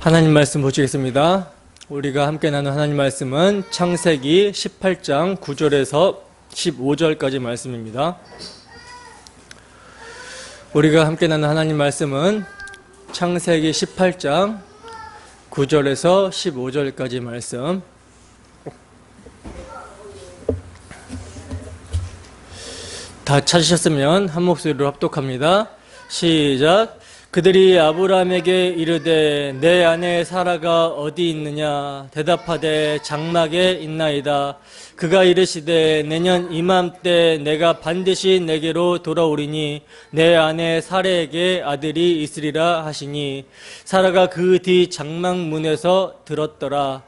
하나님 말씀 보시겠습니다. 우리가 함께 나눈 하나님 말씀은 창세기 18장 9절에서 15절까지 말씀입니다. 우리가 함께 나눈 하나님 말씀은 창세기 18장 9절에서 15절까지 말씀. 다 찾으셨으면 한 목소리로 합독합니다. 시작. 그들이 아브라함에게 이르되 내 아내 사라가 어디 있느냐? 대답하되 장막에 있나이다. 그가 이르시되 내년 이맘때 내가 반드시 내게로 돌아오리니 내 아내 사라에게 아들이 있으리라 하시니 사라가 그 뒤 장막문에서 들었더라.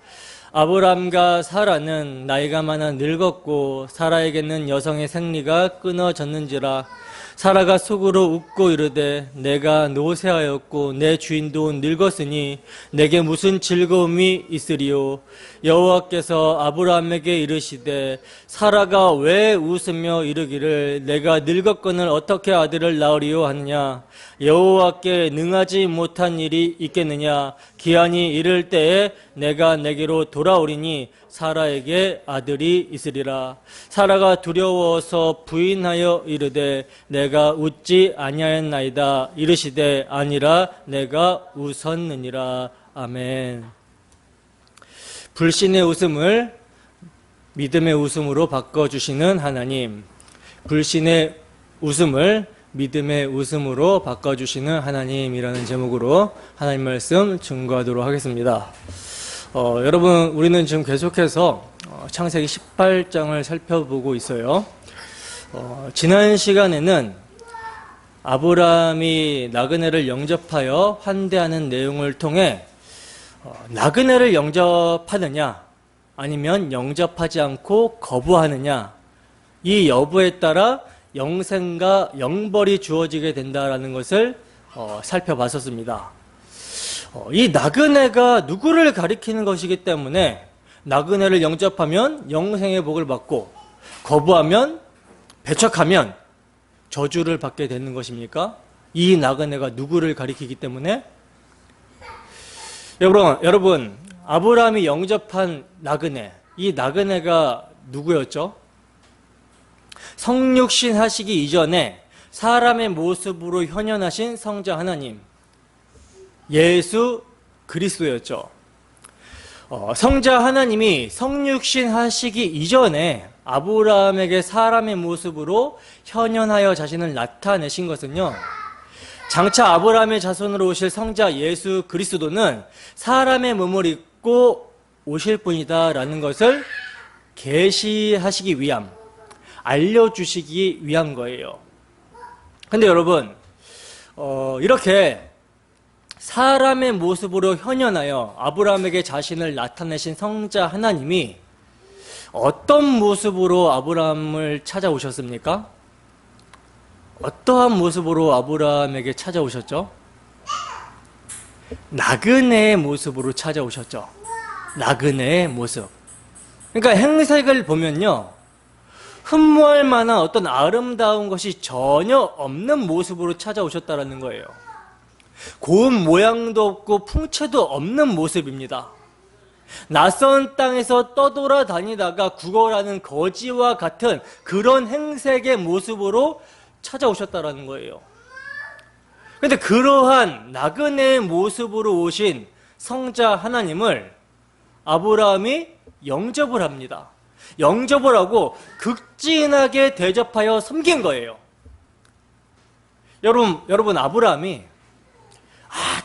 아브람과 사라는 나이가 많아 늙었고 사라에게는 여성의 생리가 끊어졌는지라. 사라가 속으로 웃고 이르되 내가 노쇠하였고 내 주인도 늙었으니 내게 무슨 즐거움이 있으리요. 여호와께서 아브라함에게 이르시되 사라가 왜 웃으며 이르기를 내가 늙었거늘 어떻게 아들을 낳으리요 하느냐. 여호와께 능하지 못한 일이 있겠느냐. 기한이 이를 때에 내가 내게로 돌아오리니 사라에게 아들이 있으리라. 사라가 두려워서 부인하여 이르되 내가 웃지 아니하였나이다. 이르시되 아니라 내가 웃었느니라. 아멘. 불신의 웃음을 믿음의 웃음으로 바꿔주시는 하나님, 불신의 웃음을 믿음의 웃음으로 바꿔주시는 하나님이라는 제목으로 하나님 말씀 증거하도록 하겠습니다. 여러분, 우리는 지금 계속해서 창세기 18장을 살펴보고 있어요. 지난 시간에는 아브라함이 나그네를 영접하여 환대하는 내용을 통해 나그네를 영접하느냐 아니면 영접하지 않고 거부하느냐, 이 여부에 따라 영생과 영벌이 주어지게 된다는 것을 살펴봤었습니다. 이 나그네가 누구를 가리키는 것이기 때문에 나그네를 영접하면 영생의 복을 받고 거부하면, 배척하면 저주를 받게 되는 것입니까? 이 나그네가 누구를 가리키기 때문에? 여러분, 아브라함이 영접한 나그네, 이 나그네가 누구였죠? 성육신 하시기 이전에 사람의 모습으로 현현하신 성자 하나님, 예수 그리스도였죠. 성자 하나님이 성육신 하시기 이전에 아브라함에게 사람의 모습으로 현현하여 자신을 나타내신 것은요, 장차 아브라함의 자손으로 오실 성자 예수 그리스도는 사람의 몸을 입고 오실 분이다라는 것을 계시하시기 위함, 알려주시기 위한 거예요. 근데 여러분, 이렇게 사람의 모습으로 현현하여 아브라함에게 자신을 나타내신 성자 하나님이 어떤 모습으로 아브라함을 찾아오셨습니까? 어떠한 모습으로 아브라함에게 찾아오셨죠? 나그네의 모습으로 찾아오셨죠. 나그네의 모습. 그러니까 행색을 보면요, 흠모할 만한 어떤 아름다운 것이 전혀 없는 모습으로 찾아오셨다는 거예요. 고운 모양도 없고 풍채도 없는 모습입니다. 낯선 땅에서 떠돌아다니다가 구걸하는 거지와 같은 그런 행색의 모습으로 찾아오셨다는 거예요. 그런데 그러한 나그네의 모습으로 오신 성자 하나님을 아브라함이 영접을 합니다. 영접을 하고 극진하게 대접하여 섬긴 거예요. 여러분 아브라함이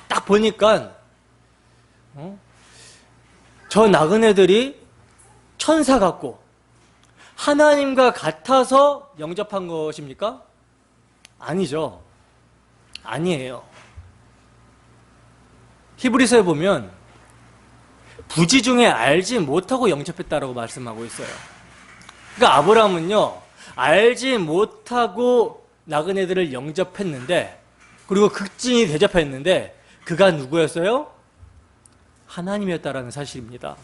딱 보니까 저 나그네들이 천사 같고 하나님과 같아서 영접한 것입니까? 아니죠. 아니에요. 히브리서에 보면 부지 중에 알지 못하고 영접했다라고 말씀하고 있어요. 그러니까 아브라함은요, 알지 못하고 나그네들을 영접했는데, 그리고 극진히 대접했는데 그가 누구였어요? 하나님이었다라는 사실입니다.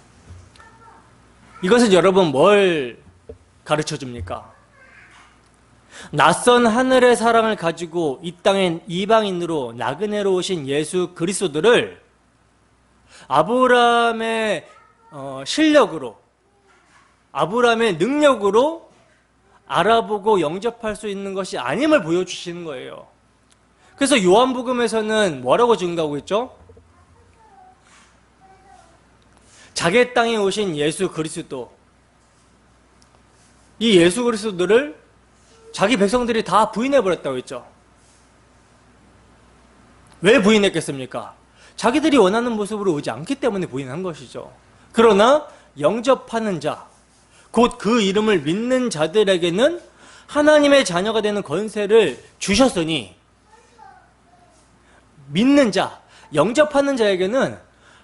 이것은 여러분 뭘 가르쳐 줍니까? 낯선 하늘의 사랑을 가지고 이 땅엔 이방인으로 나그네로 오신 예수 그리스도를 아브라함의 실력으로, 아브라함의 능력으로 알아보고 영접할 수 있는 것이 아님을 보여주시는 거예요. 그래서 요한복음에서는 뭐라고 증거하고 있죠? 자기 땅에 오신 예수 그리스도, 이 예수 그리스도를 자기 백성들이 다 부인해버렸다고 했죠. 왜 부인했겠습니까? 자기들이 원하는 모습으로 오지 않기 때문에 부인한 것이죠. 그러나 영접하는 자, 곧 그 이름을 믿는 자들에게는 하나님의 자녀가 되는 권세를 주셨으니, 믿는 자, 영접하는 자에게는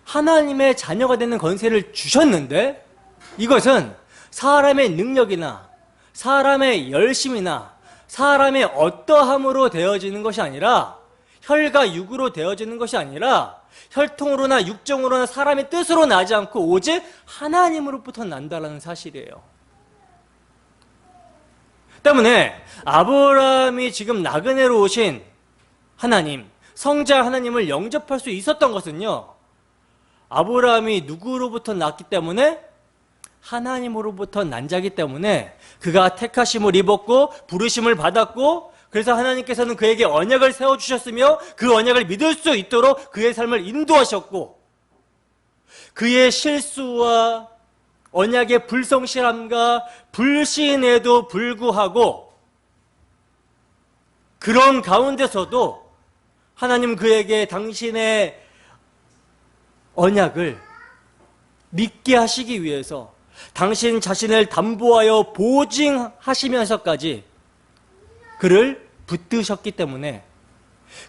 하나님의 자녀가 되는 권세를 주셨는데, 이것은 사람의 능력이나 사람의 열심이나 사람의 어떠함으로 되어지는 것이 아니라, 혈과 육으로 되어지는 것이 아니라 혈통으로나 육정으로나 사람의 뜻으로 나지 않고 오직 하나님으로부터 난다라는 사실이에요. 때문에 아브라함이 지금 나그네로 오신 하나님, 성자 하나님을 영접할 수 있었던 것은요, 아브라함이 누구로부터 났기 때문에? 하나님으로부터 난 자기 때문에 그가 택하심을 입었고 부르심을 받았고, 그래서 하나님께서는 그에게 언약을 세워주셨으며 그 언약을 믿을 수 있도록 그의 삶을 인도하셨고, 그의 실수와 언약의 불성실함과 불신에도 불구하고 그런 가운데서도 하나님 그에게 당신의 언약을 믿게 하시기 위해서 당신 자신을 담보하여 보증하시면서까지 그를 붙드셨기 때문에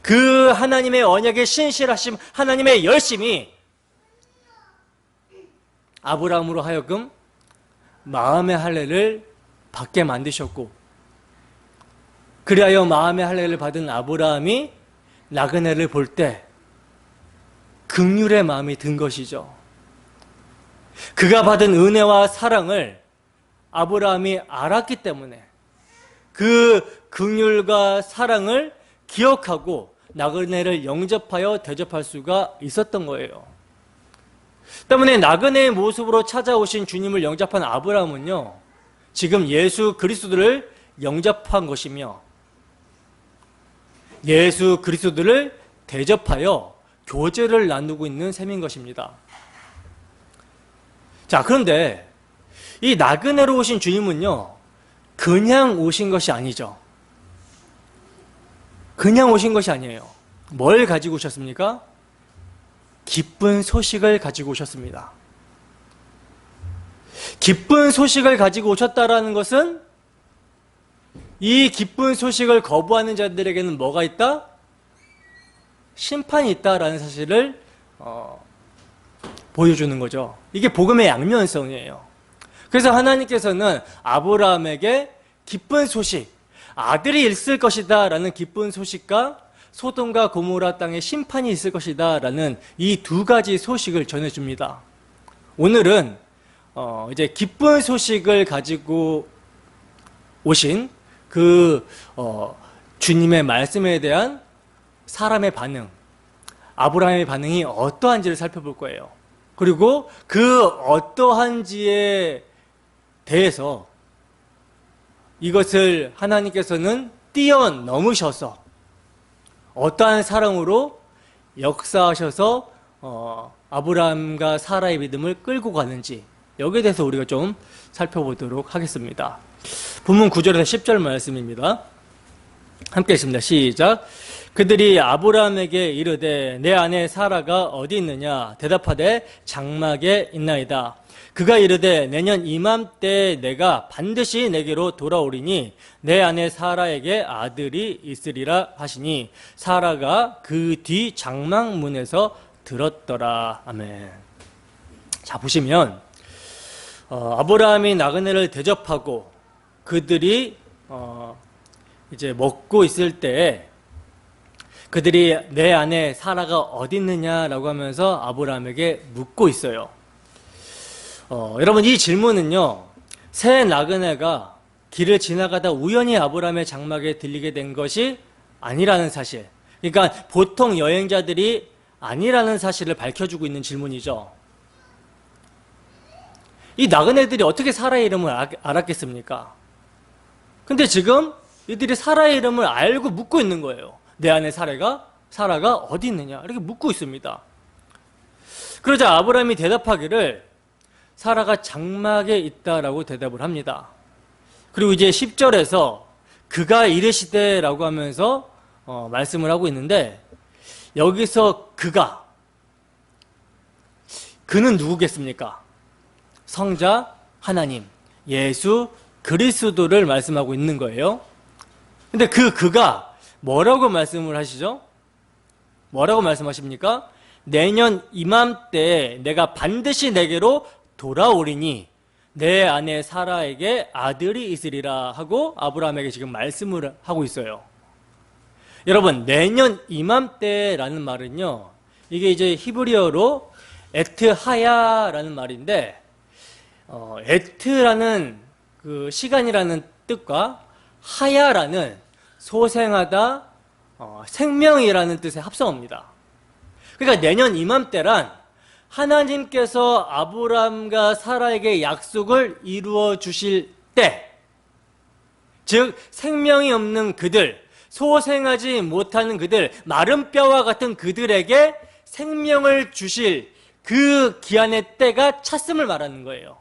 그 하나님의 언약의 신실하심, 하나님의 열심이 아브라함으로 하여금 마음의 할례를 받게 만드셨고, 그리하여 마음의 할례를 받은 아브라함이 나그네를 볼 때 긍휼의 마음이 든 것이죠. 그가 받은 은혜와 사랑을 아브라함이 알았기 때문에 그 긍휼과 사랑을 기억하고 나그네를 영접하여 대접할 수가 있었던 거예요. 때문에 나그네의 모습으로 찾아오신 주님을 영접한 아브라함은요, 지금 예수 그리스도를 영접한 것이며 예수 그리스도를 대접하여 교제를 나누고 있는 셈인 것입니다. 자, 그런데 이 나그네로 오신 주님은요, 그냥 오신 것이 아니죠. 그냥 오신 것이 아니에요. 뭘 가지고 오셨습니까? 기쁜 소식을 가지고 오셨습니다. 기쁜 소식을 가지고 오셨다라는 것은 이 기쁜 소식을 거부하는 자들에게는 뭐가 있다? 심판이 있다라는 사실을 보여주는 거죠. 이게 복음의 양면성이에요. 그래서 하나님께서는 아브라함에게 기쁜 소식, 아들이 있을 것이다 라는 기쁜 소식과 소돔과 고모라 땅에 심판이 있을 것이다 라는 이 두 가지 소식을 전해줍니다. 오늘은 이제 기쁜 소식을 가지고 오신 그 주님의 말씀에 대한 사람의 반응, 아브라함의 반응이 어떠한지를 살펴볼 거예요. 그리고 그 어떠한지에 대해서 이것을 하나님께서는 뛰어넘으셔서 어떠한 사랑으로 역사하셔서 아브라함과 사라의 믿음을 끌고 가는지, 여기에 대해서 우리가 좀 살펴보도록 하겠습니다. 본문 9절에서 10절 말씀입니다. 함께 읽습니다. 시작. 그들이 아브라함에게 이르되 내 아내 사라가 어디 있느냐? 대답하되 장막에 있나이다. 그가 이르되 내년 이맘때에 내가 반드시 내게로 돌아오리니 내 아내 사라에게 아들이 있으리라 하시니 사라가 그 뒤 장막문에서 들었더라. 아멘. 자, 보시면 아브라함이 나그네를 대접하고 그들이 이제 먹고 있을 때 그들이 내 아내 사라가 어디 있느냐라고 하면서 아브라함에게 묻고 있어요. 여러분, 이 질문은요, 새 나그네가 길을 지나가다 우연히 아브라함의 장막에 들리게 된 것이 아니라는 사실. 그러니까 보통 여행자들이 아니라는 사실을 밝혀주고 있는 질문이죠. 이 나그네들이 어떻게 사라의 이름을 알았겠습니까? 근데 지금 이들이 사라의 이름을 알고 묻고 있는 거예요. 내 안에 사라가 어디 있느냐 이렇게 묻고 있습니다. 그러자 아브라함이 대답하기를 사라가 장막에 있다라고 대답을 합니다. 그리고 이제 10절에서 그가 이르시되 라고 하면서 말씀을 하고 있는데, 여기서 그는 누구겠습니까? 성자 하나님, 예수 그리스도를 말씀하고 있는 거예요. 근데 그가 뭐라고 말씀을 하시죠? 뭐라고 말씀하십니까? 내년 이맘때에 내가 반드시 내게로 돌아오리니 내 아내 사라에게 아들이 있으리라 하고 아브라함에게 지금 말씀을 하고 있어요. 여러분, 내년 이맘때라는 말은요, 이게 이제 히브리어로 에트하야라는 말인데, 에트라는 그 시간이라는 뜻과 하야라는 소생하다, 생명이라는 뜻의 합성어입니다. 그러니까 내년 이맘때란 하나님께서 아브라함과 사라에게 약속을 이루어 주실 때, 즉 생명이 없는 그들, 소생하지 못하는 그들, 마른 뼈와 같은 그들에게 생명을 주실 그 기한의 때가 찼음을 말하는 거예요.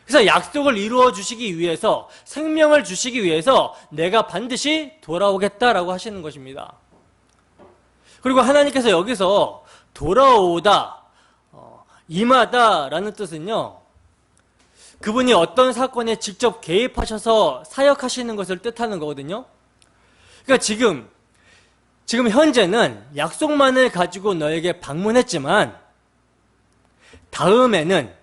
그래서 약속을 이루어 주시기 위해서, 생명을 주시기 위해서 내가 반드시 돌아오겠다라고 하시는 것입니다. 그리고 하나님께서 여기서 돌아오다, 임하다라는 뜻은요, 그분이 어떤 사건에 직접 개입하셔서 사역하시는 것을 뜻하는 거거든요. 그러니까 지금 현재는 약속만을 가지고 너에게 방문했지만, 다음에는,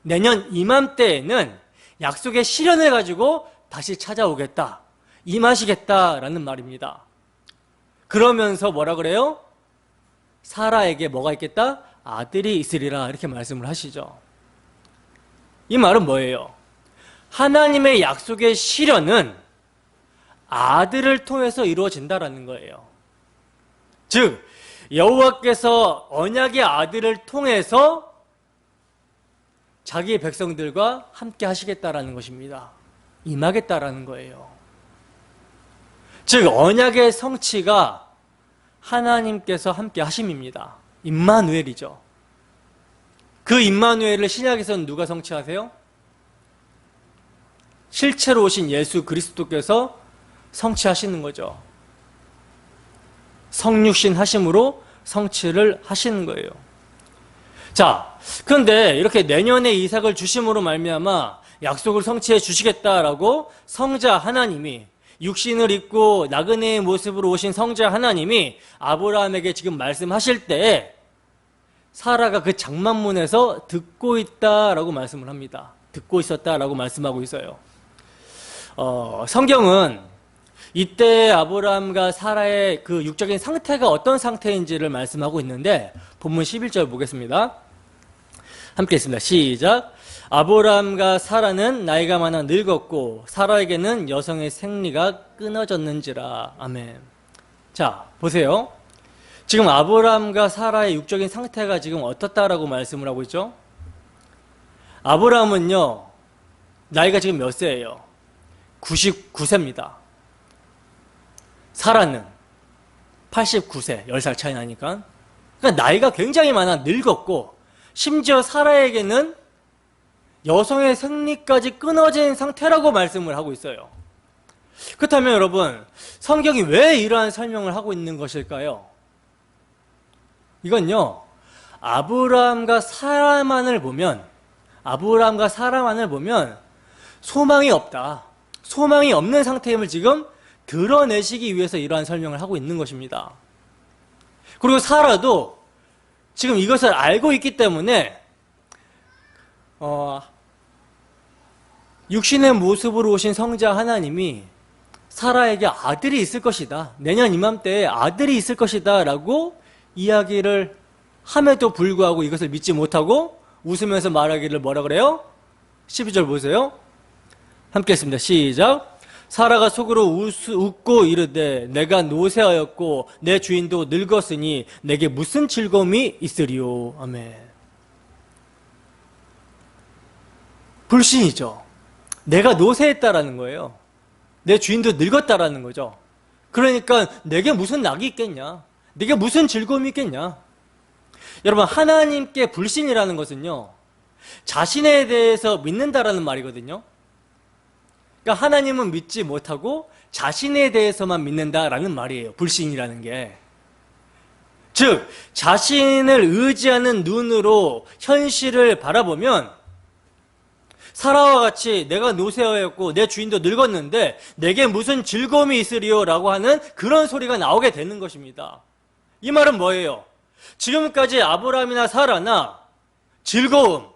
내년 이맘때에는 약속의 실현을 가지고 다시 찾아오겠다, 임하시겠다라는 말입니다. 그러면서 뭐라 그래요? 사라에게 뭐가 있겠다? 아들이 있으리라, 이렇게 말씀을 하시죠. 이 말은 뭐예요? 하나님의 약속의 실현은 아들을 통해서 이루어진다라는 거예요. 즉, 여호와께서 언약의 아들을 통해서 자기의 백성들과 함께 하시겠다라는 것입니다. 임하겠다라는 거예요. 즉, 언약의 성취가 하나님께서 함께 하심입니다. 임마누엘이죠. 그 임마누엘을 신약에서는 누가 성취하세요? 실체로 오신 예수 그리스도께서 성취하시는 거죠. 성육신 하심으로 성취를 하시는 거예요. 자, 그런데 이렇게 내년에 이삭을 주심으로 말미암아 약속을 성취해 주시겠다라고 성자 하나님이, 육신을 입고 나그네의 모습으로 오신 성자 하나님이 아브라함에게 지금 말씀하실 때 사라가 그 장막문에서 듣고 있다라고 말씀을 합니다. 듣고 있었다라고 말씀하고 있어요. 성경은 이때 아브라함과 사라의 그 육적인 상태가 어떤 상태인지를 말씀하고 있는데, 본문 11절 보겠습니다. 함께 읽습니다. 시작. 아브라함과 사라는 나이가 많아 늙었고 사라에게는 여성의 생리가 끊어졌는지라. 아멘. 자, 보세요. 지금 아브라함과 사라의 육적인 상태가 지금 어떻다라고 말씀을 하고 있죠? 아브라함은요, 나이가 지금 몇 세예요? 99세입니다. 사라는 89세, 10살 차이 나니까. 그러니까 나이가 굉장히 많아 늙었고, 심지어 사라에게는 여성의 생리까지 끊어진 상태라고 말씀을 하고 있어요. 그렇다면 여러분, 성경이 왜 이러한 설명을 하고 있는 것일까요? 이건요, 아브라함과 사라만을 보면 소망이 없다, 소망이 없는 상태임을 지금 드러내시기 위해서 이러한 설명을 하고 있는 것입니다. 그리고 사라도 지금 이것을 알고 있기 때문에 육신의 모습으로 오신 성자 하나님이 사라에게 아들이 있을 것이다, 내년 이맘때에 아들이 있을 것이다 라고 이야기를 함에도 불구하고 이것을 믿지 못하고 웃으면서 말하기를 뭐라 그래요? 12절 보세요. 함께 했습니다. 시작. 사라가 속으로 웃고 이르되 내가 노쇠하였고 내 주인도 늙었으니 내게 무슨 즐거움이 있으리요. 아멘. 불신이죠. 내가 노쇠했다라는 거예요. 내 주인도 늙었다라는 거죠. 그러니까 내게 무슨 낙이 있겠냐? 내게 무슨 즐거움이 있겠냐? 여러분, 하나님께 불신이라는 것은요, 자신에 대해서 믿는다라는 말이거든요. 그러니까 하나님은 믿지 못하고 자신에 대해서만 믿는다라는 말이에요. 불신이라는 게. 즉, 자신을 의지하는 눈으로 현실을 바라보면 사라와 같이 내가 노쇠하였고 내 주인도 늙었는데 내게 무슨 즐거움이 있으리요? 라고 하는 그런 소리가 나오게 되는 것입니다. 이 말은 뭐예요? 지금까지 아브라함이나 사라나 즐거움,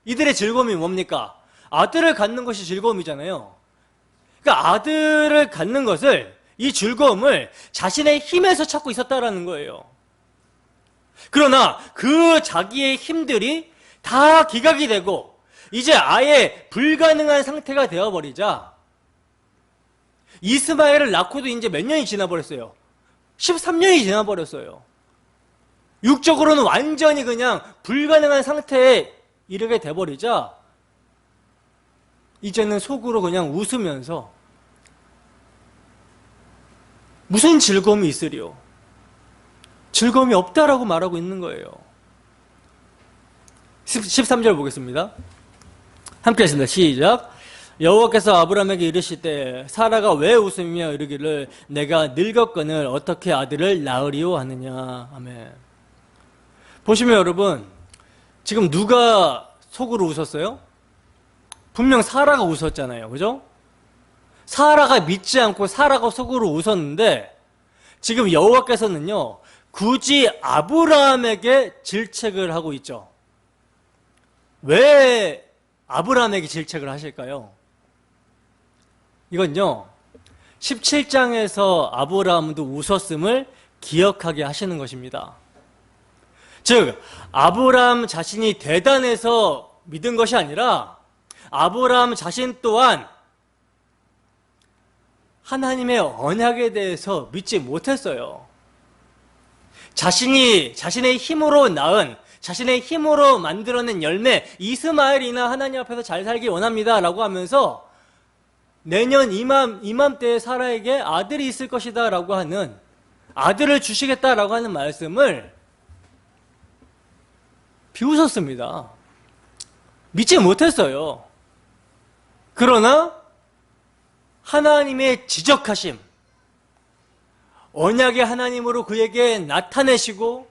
이들의 즐거움이 뭡니까? 아들을 갖는 것이 즐거움이잖아요. 그러니까 아들을 갖는 것을, 이 즐거움을 자신의 힘에서 찾고 있었다라는 거예요. 그러나 그 자기의 힘들이 다 기각이 되고 이제 아예 불가능한 상태가 되어버리자 이스마엘을 낳고도 이제 몇 년이 지나버렸어요. 13년이 지나버렸어요. 육적으로는 완전히 그냥 불가능한 상태에 이르게 돼버리자 이제는 속으로 그냥 웃으면서 무슨 즐거움이 있으리요? 즐거움이 없다라고 말하고 있는 거예요. 13절 보겠습니다. 함께 하겠습니다. 시작. 여호와께서 아브라함에게 이르시되 사라가 왜 웃으며 이르기를 내가 늙었거늘 어떻게 아들을 낳으리요 하느냐. 아멘. 보시면 여러분, 지금 누가 속으로 웃었어요? 분명 사라가 웃었잖아요. 그죠? 사라가 믿지 않고 사라가 속으로 웃었는데 지금 여호와께서는요, 굳이 아브라함에게 질책을 하고 있죠. 왜 아브라함에게 질책을 하실까요? 이건요, 17장에서 아브라함도 웃었음을 기억하게 하시는 것입니다. 즉, 아브라함 자신이 대단해서 믿은 것이 아니라 아브라함 자신 또한 하나님의 언약에 대해서 믿지 못했어요. 자신의 힘으로 낳은, 자신의 힘으로 만들어낸 열매 이스마엘이나 하나님 앞에서 잘 살기 원합니다 라고 하면서 내년 이맘때에 사라에게 아들이 있을 것이다 라고 하는, 아들을 주시겠다라고 하는 말씀을 비웃었습니다. 믿지 못했어요. 그러나 하나님의 지적하심, 언약의 하나님으로 그에게 나타내시고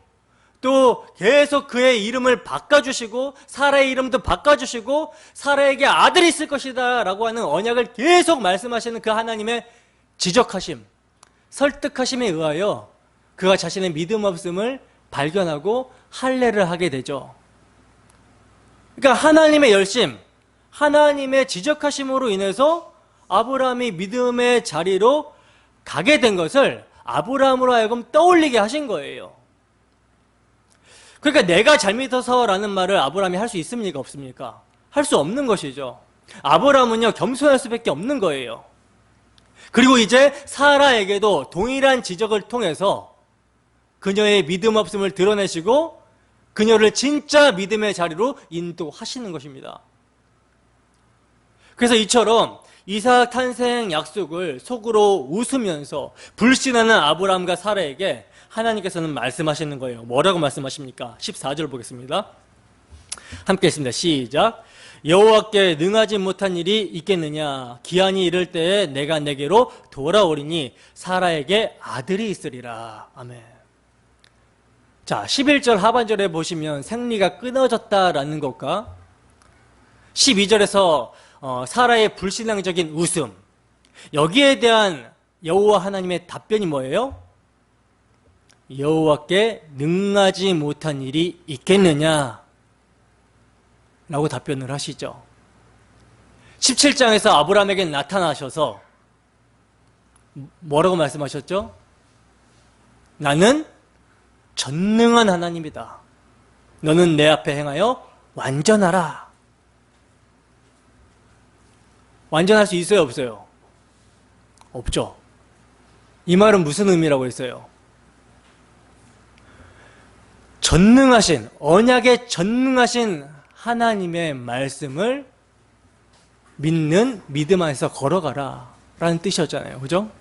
또 계속 그의 이름을 바꿔주시고 사라의 이름도 바꿔주시고 사라에게 아들이 있을 것이다 라고 하는 언약을 계속 말씀하시는 그 하나님의 지적하심, 설득하심에 의하여 그가 자신의 믿음 없음을 발견하고 할례를 하게 되죠. 그러니까 하나님의 열심, 하나님의 지적하심으로 인해서 아브라함이 믿음의 자리로 가게 된 것을 아브라함으로 하여금 떠올리게 하신 거예요. 그러니까 내가 잘 믿어서라는 말을 아브라함이 할 수 있습니까? 없습니까? 할 수 없는 것이죠. 아브라함은요, 겸손할 수밖에 없는 거예요. 그리고 이제 사라에게도 동일한 지적을 통해서 그녀의 믿음 없음을 드러내시고 그녀를 진짜 믿음의 자리로 인도하시는 것입니다. 그래서 이처럼 이삭 탄생 약속을 속으로 웃으면서 불신하는 아브라함과 사라에게 하나님께서는 말씀하시는 거예요. 뭐라고 말씀하십니까? 14절 보겠습니다. 함께 했습니다. 시작. 여호와께 능하지 못한 일이 있겠느냐? 기한이 이를 때에 내가 내게로 돌아오리니 사라에게 아들이 있으리라. 아멘. 자, 11절 하반절에 보시면 생리가 끊어졌다라는 것과 12절에서 사라의 불신앙적인 웃음, 여기에 대한 여호와 하나님의 답변이 뭐예요? 여호와께 능하지 못한 일이 있겠느냐? 라고 답변을 하시죠. 17장에서 아브라함에게 나타나셔서 뭐라고 말씀하셨죠? 나는 전능한 하나님이다. 너는 내 앞에 행하여 완전하라. 완전할 수 있어요, 없어요? 없죠. 이 말은 무슨 의미라고 했어요? 전능하신, 언약에 전능하신 하나님의 말씀을 믿는 믿음 안에서 걸어가라 라는 뜻이었잖아요. 그죠?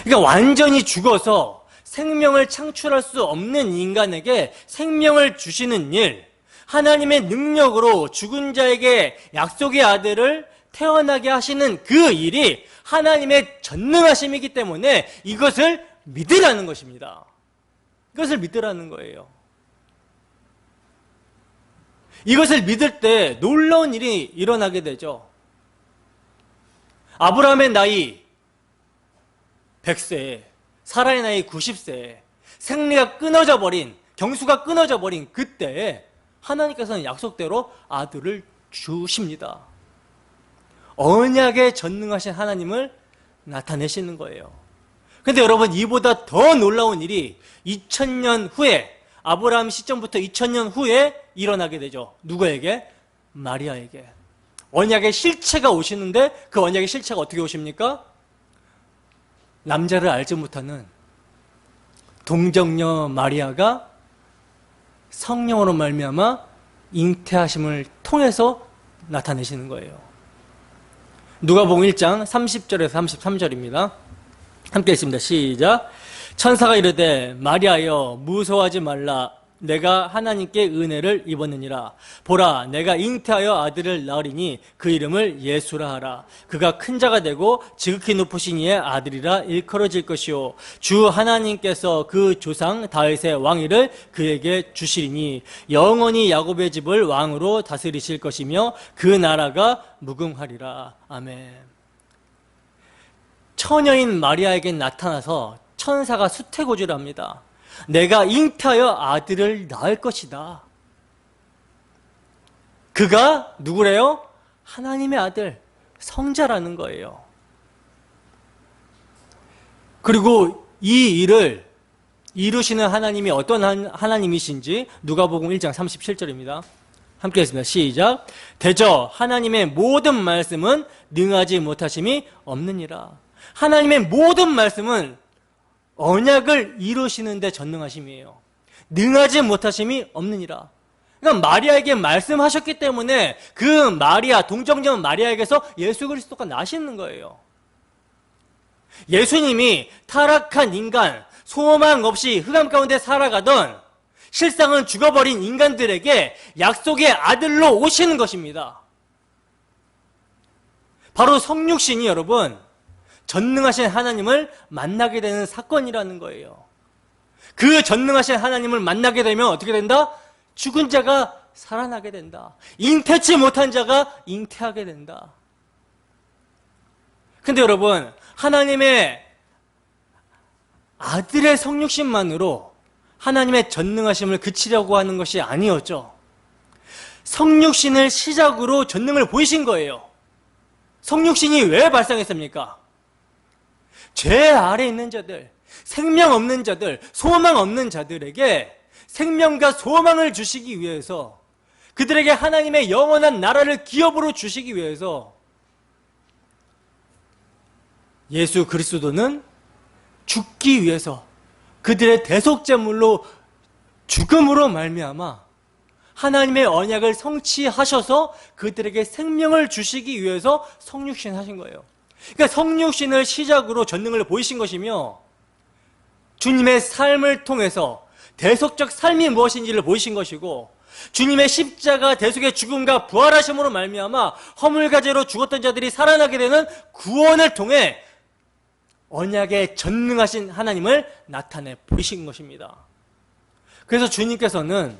그러니까 완전히 죽어서 생명을 창출할 수 없는 인간에게 생명을 주시는 일, 하나님의 능력으로 죽은 자에게 약속의 아들을 태어나게 하시는 그 일이 하나님의 전능하심이기 때문에 이것을 믿으라는 것입니다. 이것을 믿으라는 거예요. 이것을 믿을 때 놀라운 일이 일어나게 되죠. 아브라함의 나이 100세, 사라의 나이 90세, 생리가 끊어져 버린, 경수가 끊어져 버린 그때에 하나님께서는 약속대로 아들을 주십니다. 언약에 전능하신 하나님을 나타내시는 거예요. 근데 여러분, 이보다 더 놀라운 일이 2000년 후에, 아브라함 시점부터 2000년 후에 일어나게 되죠. 누구에게? 마리아에게. 언약의 실체가 오시는데 그 언약의 실체가 어떻게 오십니까? 남자를 알지 못하는 동정녀 마리아가 성령으로 말미암아 잉태하심을 통해서 나타내시는 거예요. 누가복음 1장 30절에서 33절입니다. 함께 읽습니다. 시작. 천사가 이르되 마리아여 무서워하지 말라. 내가 하나님께 은혜를 입었느니라. 보라, 내가 잉태하여 아들을 낳으리니 그 이름을 예수라 하라. 그가 큰 자가 되고 지극히 높으신 이의 아들이라 일컬어질 것이요 주 하나님께서 그 조상 다윗의 왕위를 그에게 주시리니 영원히 야곱의 집을 왕으로 다스리실 것이며 그 나라가 무궁하리라. 아멘. 처녀인 마리아에게 나타나서 천사가 수태고지를 합니다. 내가 잉태하여 아들을 낳을 것이다. 그가 누구래요? 하나님의 아들, 성자라는 거예요. 그리고 이 일을 이루시는 하나님이 어떤 하나님이신지 누가복음 1장 37절입니다. 함께 했습니다. 시작. 대저 하나님의 모든 말씀은 능하지 못하심이 없느니라. 하나님의 모든 말씀은 언약을 이루시는데 전능하심이에요. 능하지 못하심이 없느니라. 그러니까 마리아에게 말씀하셨기 때문에 그 마리아, 동정녀 마리아에게서 예수 그리스도가 나시는 거예요. 예수님이 타락한 인간, 소망 없이 흑암 가운데 살아가던 실상은 죽어버린 인간들에게 약속의 아들로 오시는 것입니다. 바로 성육신이 여러분 전능하신 하나님을 만나게 되는 사건이라는 거예요. 그 전능하신 하나님을 만나게 되면 어떻게 된다? 죽은 자가 살아나게 된다. 잉태치 못한 자가 잉태하게 된다. 근데 여러분, 하나님의 아들의 성육신만으로 하나님의 전능하심을 그치려고 하는 것이 아니었죠. 성육신을 시작으로 전능을 보이신 거예요. 성육신이 왜 발생했습니까? 죄 아래 있는 자들, 생명 없는 자들, 소망 없는 자들에게 생명과 소망을 주시기 위해서, 그들에게 하나님의 영원한 나라를 기업으로 주시기 위해서 예수 그리스도는 죽기 위해서 그들의 대속제물로 죽음으로 말미암아 하나님의 언약을 성취하셔서 그들에게 생명을 주시기 위해서 성육신 하신 거예요. 그러니까 성육신을 시작으로 전능을 보이신 것이며 주님의 삶을 통해서 대속적 삶이 무엇인지를 보이신 것이고 주님의 십자가 대속의 죽음과 부활하심으로 말미암아 허물가제로 죽었던 자들이 살아나게 되는 구원을 통해 언약에 전능하신 하나님을 나타내 보이신 것입니다. 그래서 주님께서는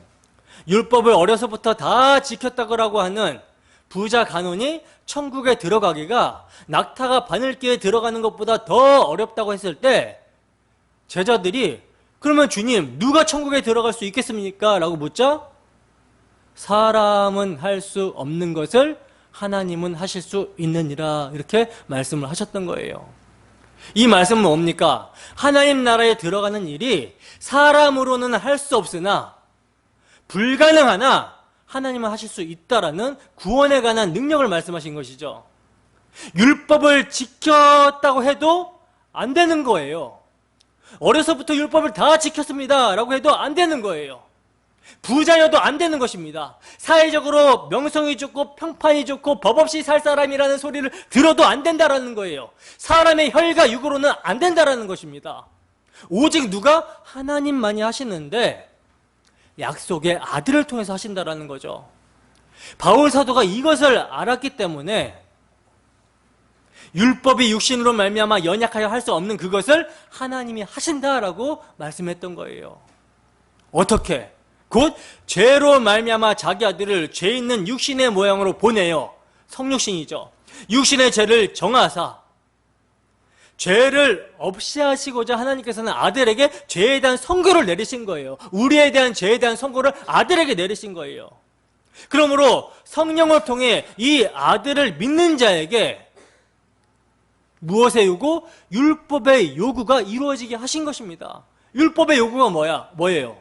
율법을 어려서부터 다 지켰다고 하는 부자 간원이 천국에 들어가기가 낙타가 바늘기에 들어가는 것보다 더 어렵다고 했을 때 제자들이 그러면 주님 누가 천국에 들어갈 수 있겠습니까? 라고 묻자 사람은 할 수 없는 것을 하나님은 하실 수 있느니라 이렇게 말씀을 하셨던 거예요. 이 말씀은 뭡니까? 하나님 나라에 들어가는 일이 사람으로는 할 수 없으나 불가능하나 하나님은 하실 수 있다라는 구원에 관한 능력을 말씀하신 것이죠. 율법을 지켰다고 해도 안 되는 거예요. 어려서부터 율법을 다 지켰습니다 라고 해도 안 되는 거예요. 부자여도 안 되는 것입니다. 사회적으로 명성이 좋고 평판이 좋고 법 없이 살 사람이라는 소리를 들어도 안 된다라는 거예요. 사람의 혈과 육으로는 안 된다라는 것입니다. 오직 누가? 하나님만이 하시는데 약속의 아들을 통해서 하신다라는 거죠. 바울 사도가 이것을 알았기 때문에 율법이 육신으로 말미암아 연약하여 할 수 없는 그것을 하나님이 하신다라고 말씀했던 거예요. 어떻게? 곧 죄로 말미암아 자기 아들을 죄 있는 육신의 모양으로 보내요. 성육신이죠. 육신의 죄를 정하사 죄를 없이 하시고자 하나님께서는 아들에게 죄에 대한 선고를 내리신 거예요. 우리에 대한 죄에 대한 선고를 아들에게 내리신 거예요. 그러므로 성령을 통해 이 아들을 믿는 자에게 무엇의 요구? 율법의 요구가 이루어지게 하신 것입니다. 율법의 요구가 뭐예요?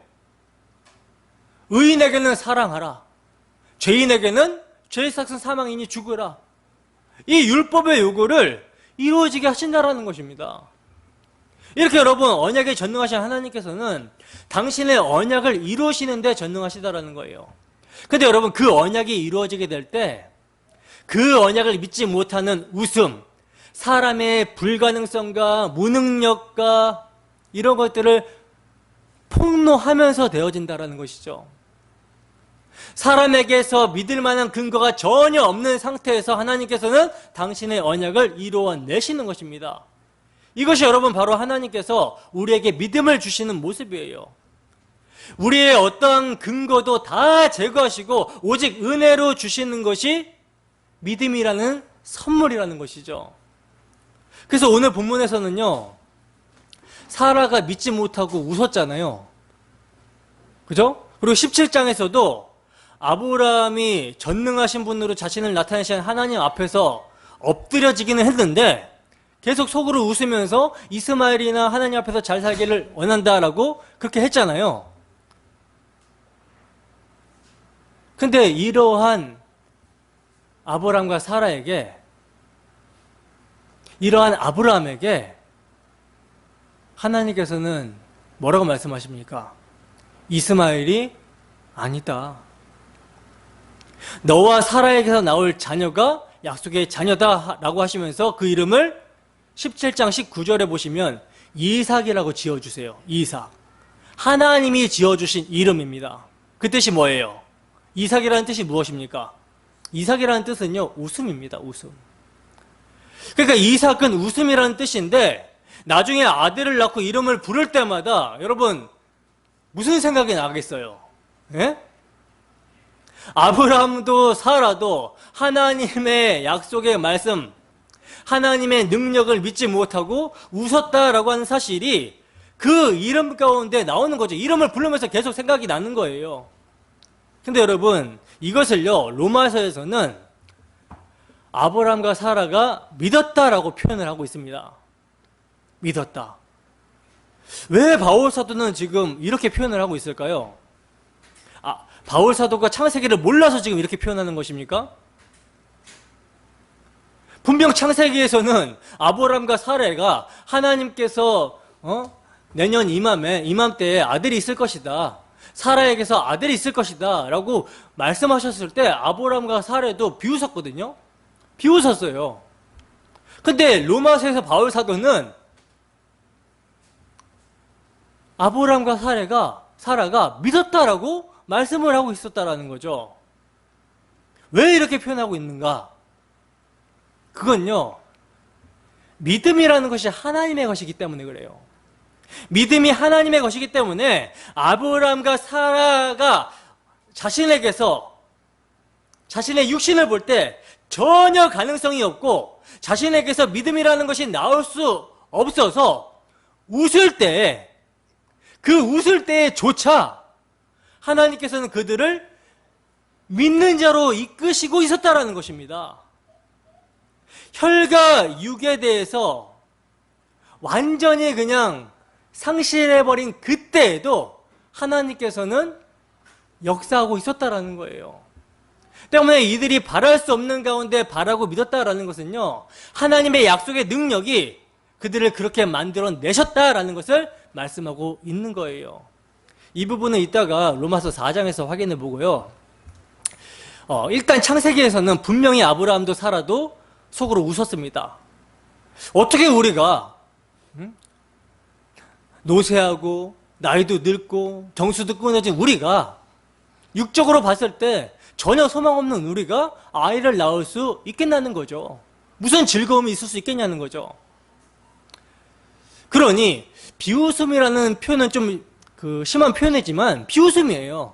의인에게는 사랑하라. 죄인에게는 죄의 삭은 사망이니 죽으라. 이 율법의 요구를 이루어지게 하신다라는 것입니다. 이렇게 여러분, 언약에 전능하신 하나님께서는 당신의 언약을 이루시는 데 전능하시다라는 거예요. 근데 여러분, 그 언약이 이루어지게 될 때 그 언약을 믿지 못하는 웃음, 사람의 불가능성과 무능력과 이런 것들을 폭로하면서 되어진다라는 것이죠. 사람에게서 믿을 만한 근거가 전혀 없는 상태에서 하나님께서는 당신의 언약을 이루어내시는 것입니다. 이것이 여러분 바로 하나님께서 우리에게 믿음을 주시는 모습이에요. 우리의 어떠한 근거도 다 제거하시고 오직 은혜로 주시는 것이 믿음이라는 선물이라는 것이죠. 그래서 오늘 본문에서는요, 사라가 믿지 못하고 웃었잖아요. 그죠? 그리고 17장에서도 아브라함이 전능하신 분으로 자신을 나타내신 하나님 앞에서 엎드려지기는 했는데 계속 속으로 웃으면서 이스마엘이나 하나님 앞에서 잘 살기를 원한다라고 그렇게 했잖아요. 근데 이러한 아브라함과 사라에게, 이러한 아브라함에게 하나님께서는 뭐라고 말씀하십니까? 이스마엘이 아니다. 너와 사라에게서 나올 자녀가 약속의 자녀다라고 하시면서 그 이름을 17장 19절에 보시면 이삭이라고 지어주세요. 이삭. 하나님이 지어주신 이름입니다. 그 뜻이 뭐예요? 이삭이라는 뜻이 무엇입니까? 이삭이라는 뜻은요, 웃음입니다. 웃음. 그러니까 이삭은 웃음이라는 뜻인데 나중에 아들을 낳고 이름을 부를 때마다 여러분 무슨 생각이 나겠어요? 예? 아브라함도 사라도 하나님의 약속의 말씀, 하나님의 능력을 믿지 못하고 웃었다라고 하는 사실이 그 이름 가운데 나오는 거죠. 이름을 부르면서 계속 생각이 나는 거예요. 근데 여러분, 이것을요, 로마서에서는 아브라함과 사라가 믿었다라고 표현을 하고 있습니다. 믿었다. 왜 바울 사도는 지금 이렇게 표현을 하고 있을까요? 바울 사도가 창세기를 몰라서 지금 이렇게 표현하는 것입니까? 분명 창세기에서는 아브라함과 사라가 하나님께서 내년 이맘때에 아들이 있을 것이다. 사라에게서 아들이 있을 것이다 라고 말씀하셨을 때 아브라함과 사라도 비웃었거든요. 비웃었어요. 근데 로마서에서 바울 사도는 아브라함과 사라가 믿었다라고 말씀을 하고 있었다라는 거죠. 왜 이렇게 표현하고 있는가? 그건요, 믿음이라는 것이 하나님의 것이기 때문에 그래요. 믿음이 하나님의 것이기 때문에 아브라함과 사라가 자신에게서 자신의 육신을 볼 때 전혀 가능성이 없고 자신에게서 믿음이라는 것이 나올 수 없어서 웃을 때에, 그 웃을 때조차 하나님께서는 그들을 믿는 자로 이끄시고 있었다라는 것입니다. 혈과 육에 대해서 완전히 그냥 상실해버린 그때에도 하나님께서는 역사하고 있었다라는 거예요. 때문에 이들이 바랄 수 없는 가운데 바라고 믿었다라는 것은요, 하나님의 약속의 능력이 그들을 그렇게 만들어내셨다라는 것을 말씀하고 있는 거예요. 이 부분은 이따가 로마서 4장에서 확인해 보고요. 일단 창세기에서는 분명히 아브라함도 사라도 속으로 웃었습니다. 어떻게 우리가 노쇠하고 나이도 늙고 정수도 끊어진 우리가, 육적으로 봤을 때 전혀 소망 없는 우리가 아이를 낳을 수 있겠냐는 거죠. 무슨 즐거움이 있을 수 있겠냐는 거죠. 그러니 비웃음이라는 표현은 좀 심한 표현이지만 비웃음이에요.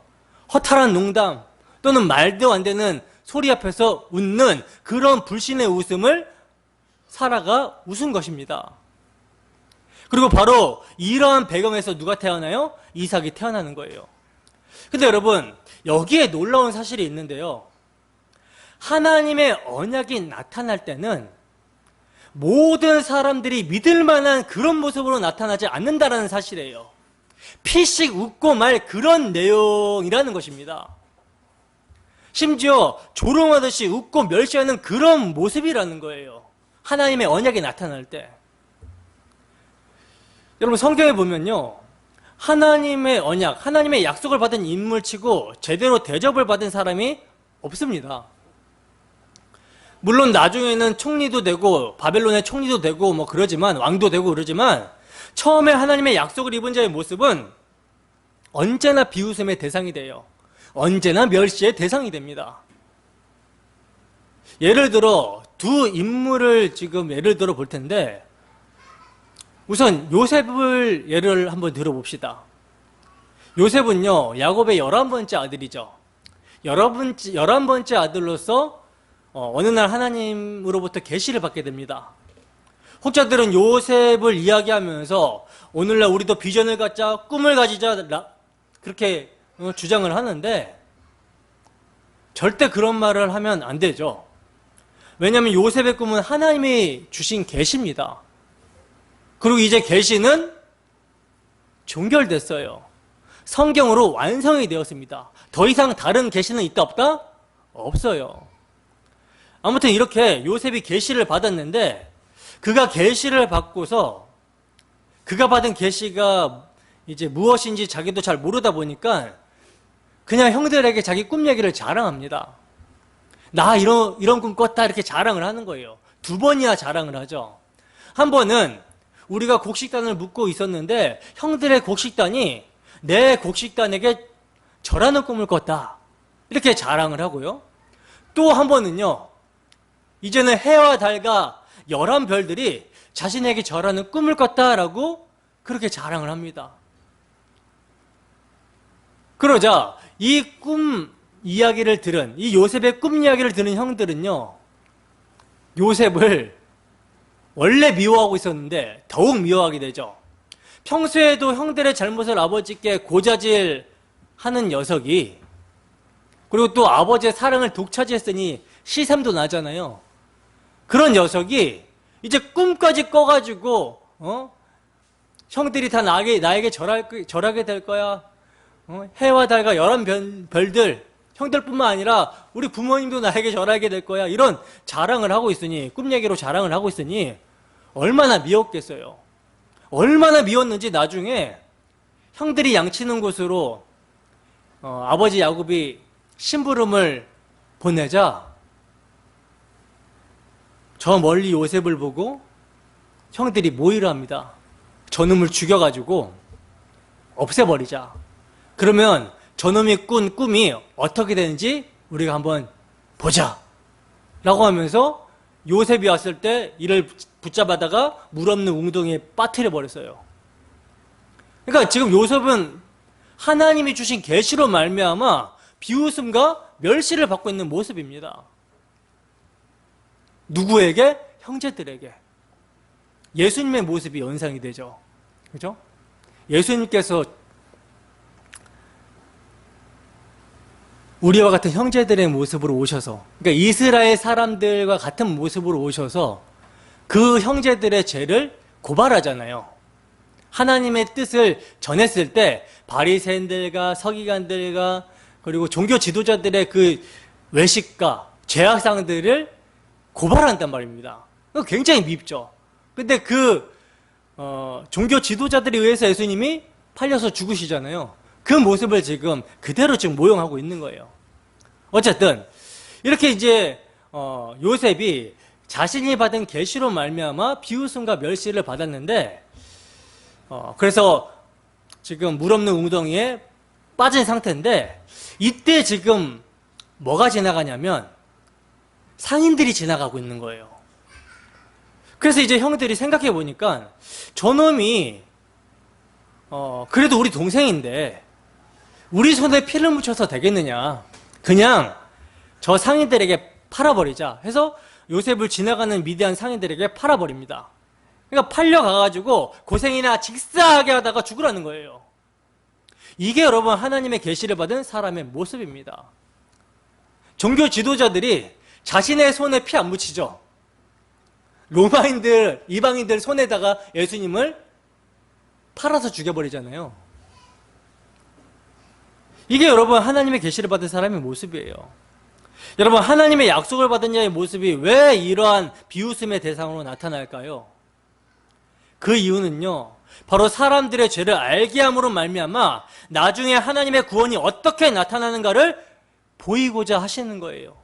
허탈한 농담 또는 말도 안 되는 소리 앞에서 웃는 그런 불신의 웃음을 사라가 웃은 것입니다. 그리고 바로 이러한 배경에서 누가 태어나요? 이삭이 태어나는 거예요. 근데 여러분, 여기에 놀라운 사실이 있는데요. 하나님의 언약이 나타날 때는 모든 사람들이 믿을 만한 그런 모습으로 나타나지 않는다는 사실이에요. 피식 웃고 말 그런 내용이라는 것입니다. 심지어 조롱하듯이 웃고 멸시하는 그런 모습이라는 거예요. 하나님의 언약이 나타날 때. 여러분, 성경에 보면요, 하나님의 언약, 하나님의 약속을 받은 인물치고 제대로 대접을 받은 사람이 없습니다. 물론 나중에는 총리도 되고 바벨론의 총리도 되고 뭐 그러지만, 왕도 되고 그러지만, 처음에 하나님의 약속을 입은 자의 모습은 언제나 비웃음의 대상이 돼요. 언제나 멸시의 대상이 됩니다. 예를 들어 두 인물을 지금 예를 들어 볼 텐데, 우선 요셉을 예를 한번 들어봅시다. 요셉은요, 야곱의 11번째 아들이죠. 11번째 아들로서 어느 날 하나님으로부터 계시를 받게 됩니다. 혹자들은 요셉을 이야기하면서 오늘날 우리도 비전을 갖자, 꿈을 가지자, 그렇게 주장을 하는데 절대 그런 말을 하면 안 되죠. 왜냐하면 요셉의 꿈은 하나님이 주신 계시입니다. 그리고 이제 계시는 종결됐어요. 성경으로 완성이 되었습니다. 더 이상 다른 계시는 있다 없다? 없어요. 아무튼 이렇게 요셉이 계시를 받았는데, 그가 계시를 받고서 그가 받은 계시가 이제 무엇인지 자기도 잘 모르다 보니까 그냥 형들에게 자기 꿈 얘기를 자랑합니다. 나 이런 꿈 꿨다, 이렇게 자랑을 하는 거예요. 두 번이나 자랑을 하죠. 한 번은 우리가 곡식단을 묶고 있었는데 형들의 곡식단이 내 곡식단에게 절하는 꿈을 꿨다, 이렇게 자랑을 하고요. 또 한 번은요, 이제는 해와 달과 11별들이 자신에게 절하는 꿈을 꿨다라고 그렇게 자랑을 합니다. 그러자 이 꿈 이야기를 들은, 이 요셉의 꿈 이야기를 들은 형들은요, 요셉을 원래 미워하고 있었는데 더욱 미워하게 되죠. 평소에도 형들의 잘못을 아버지께 고자질하는 녀석이, 그리고 또 아버지의 사랑을 독차지했으니 시샘도 나잖아요. 그런 녀석이 이제 꿈까지 꿔가지고 형들이 다 나에게 절하게 될 거야. 해와 달과 11별들, 형들뿐만 아니라 우리 부모님도 나에게 절하게 될 거야. 이런 자랑을 하고 있으니, 꿈 얘기로 자랑을 하고 있으니 얼마나 미웠겠어요. 얼마나 미웠는지 나중에 형들이 양치는 곳으로 아버지 야곱이 심부름을 보내자 저 멀리 요셉을 보고 형들이 모의를 합니다. 저놈을 죽여가지고 없애버리자. 그러면 저놈이 꾼 꿈이 어떻게 되는지 우리가 한번 보자 라고 하면서 요셉이 왔을 때 이를 붙잡아다가 물 없는 웅덩이에 빠뜨려 버렸어요. 그러니까 지금 요셉은 하나님이 주신 계시로 말미암아 비웃음과 멸시를 받고 있는 모습입니다. 누구에게? 형제들에게. 예수님의 모습이 연상이 되죠. 그죠? 예수님께서 우리와 같은 형제들의 모습으로 오셔서, 그러니까 이스라엘 사람들과 같은 모습으로 오셔서 그 형제들의 죄를 고발하잖아요. 하나님의 뜻을 전했을 때 바리새인들과 서기관들과 그리고 종교 지도자들의 그 외식가, 죄악상들을 고발한단 말입니다. 굉장히 밉죠. 근데 종교 지도자들에 의해서 예수님이 팔려서 죽으시잖아요. 그 모습을 지금 그대로 지금 모형하고 있는 거예요. 어쨌든 이렇게 이제 요셉이 자신이 받은 계시로 말미암아 비웃음과 멸시를 받았는데 그래서 지금 물 없는 웅덩이에 빠진 상태인데 이때 지금 뭐가 지나가냐면 상인들이 지나가고 있는 거예요. 그래서 이제 형들이 생각해 보니까 저놈이 그래도 우리 동생인데 우리 손에 피를 묻혀서 되겠느냐, 그냥 저 상인들에게 팔아버리자 해서 요셉을 지나가는 미디안 상인들에게 팔아버립니다. 그러니까 팔려가가지고 고생이나 직사하게 하다가 죽으라는 거예요. 이게 여러분 하나님의 계시를 받은 사람의 모습입니다. 종교 지도자들이 자신의 손에 피 안 묻히죠. 로마인들, 이방인들 손에다가 예수님을 팔아서 죽여버리잖아요. 이게 여러분 하나님의 계시를 받은 사람의 모습이에요. 여러분 하나님의 약속을 받은 자의 모습이 왜 이러한 비웃음의 대상으로 나타날까요? 그 이유는요, 바로 사람들의 죄를 알게 함으로 말미암아 나중에 하나님의 구원이 어떻게 나타나는가를 보이고자 하시는 거예요.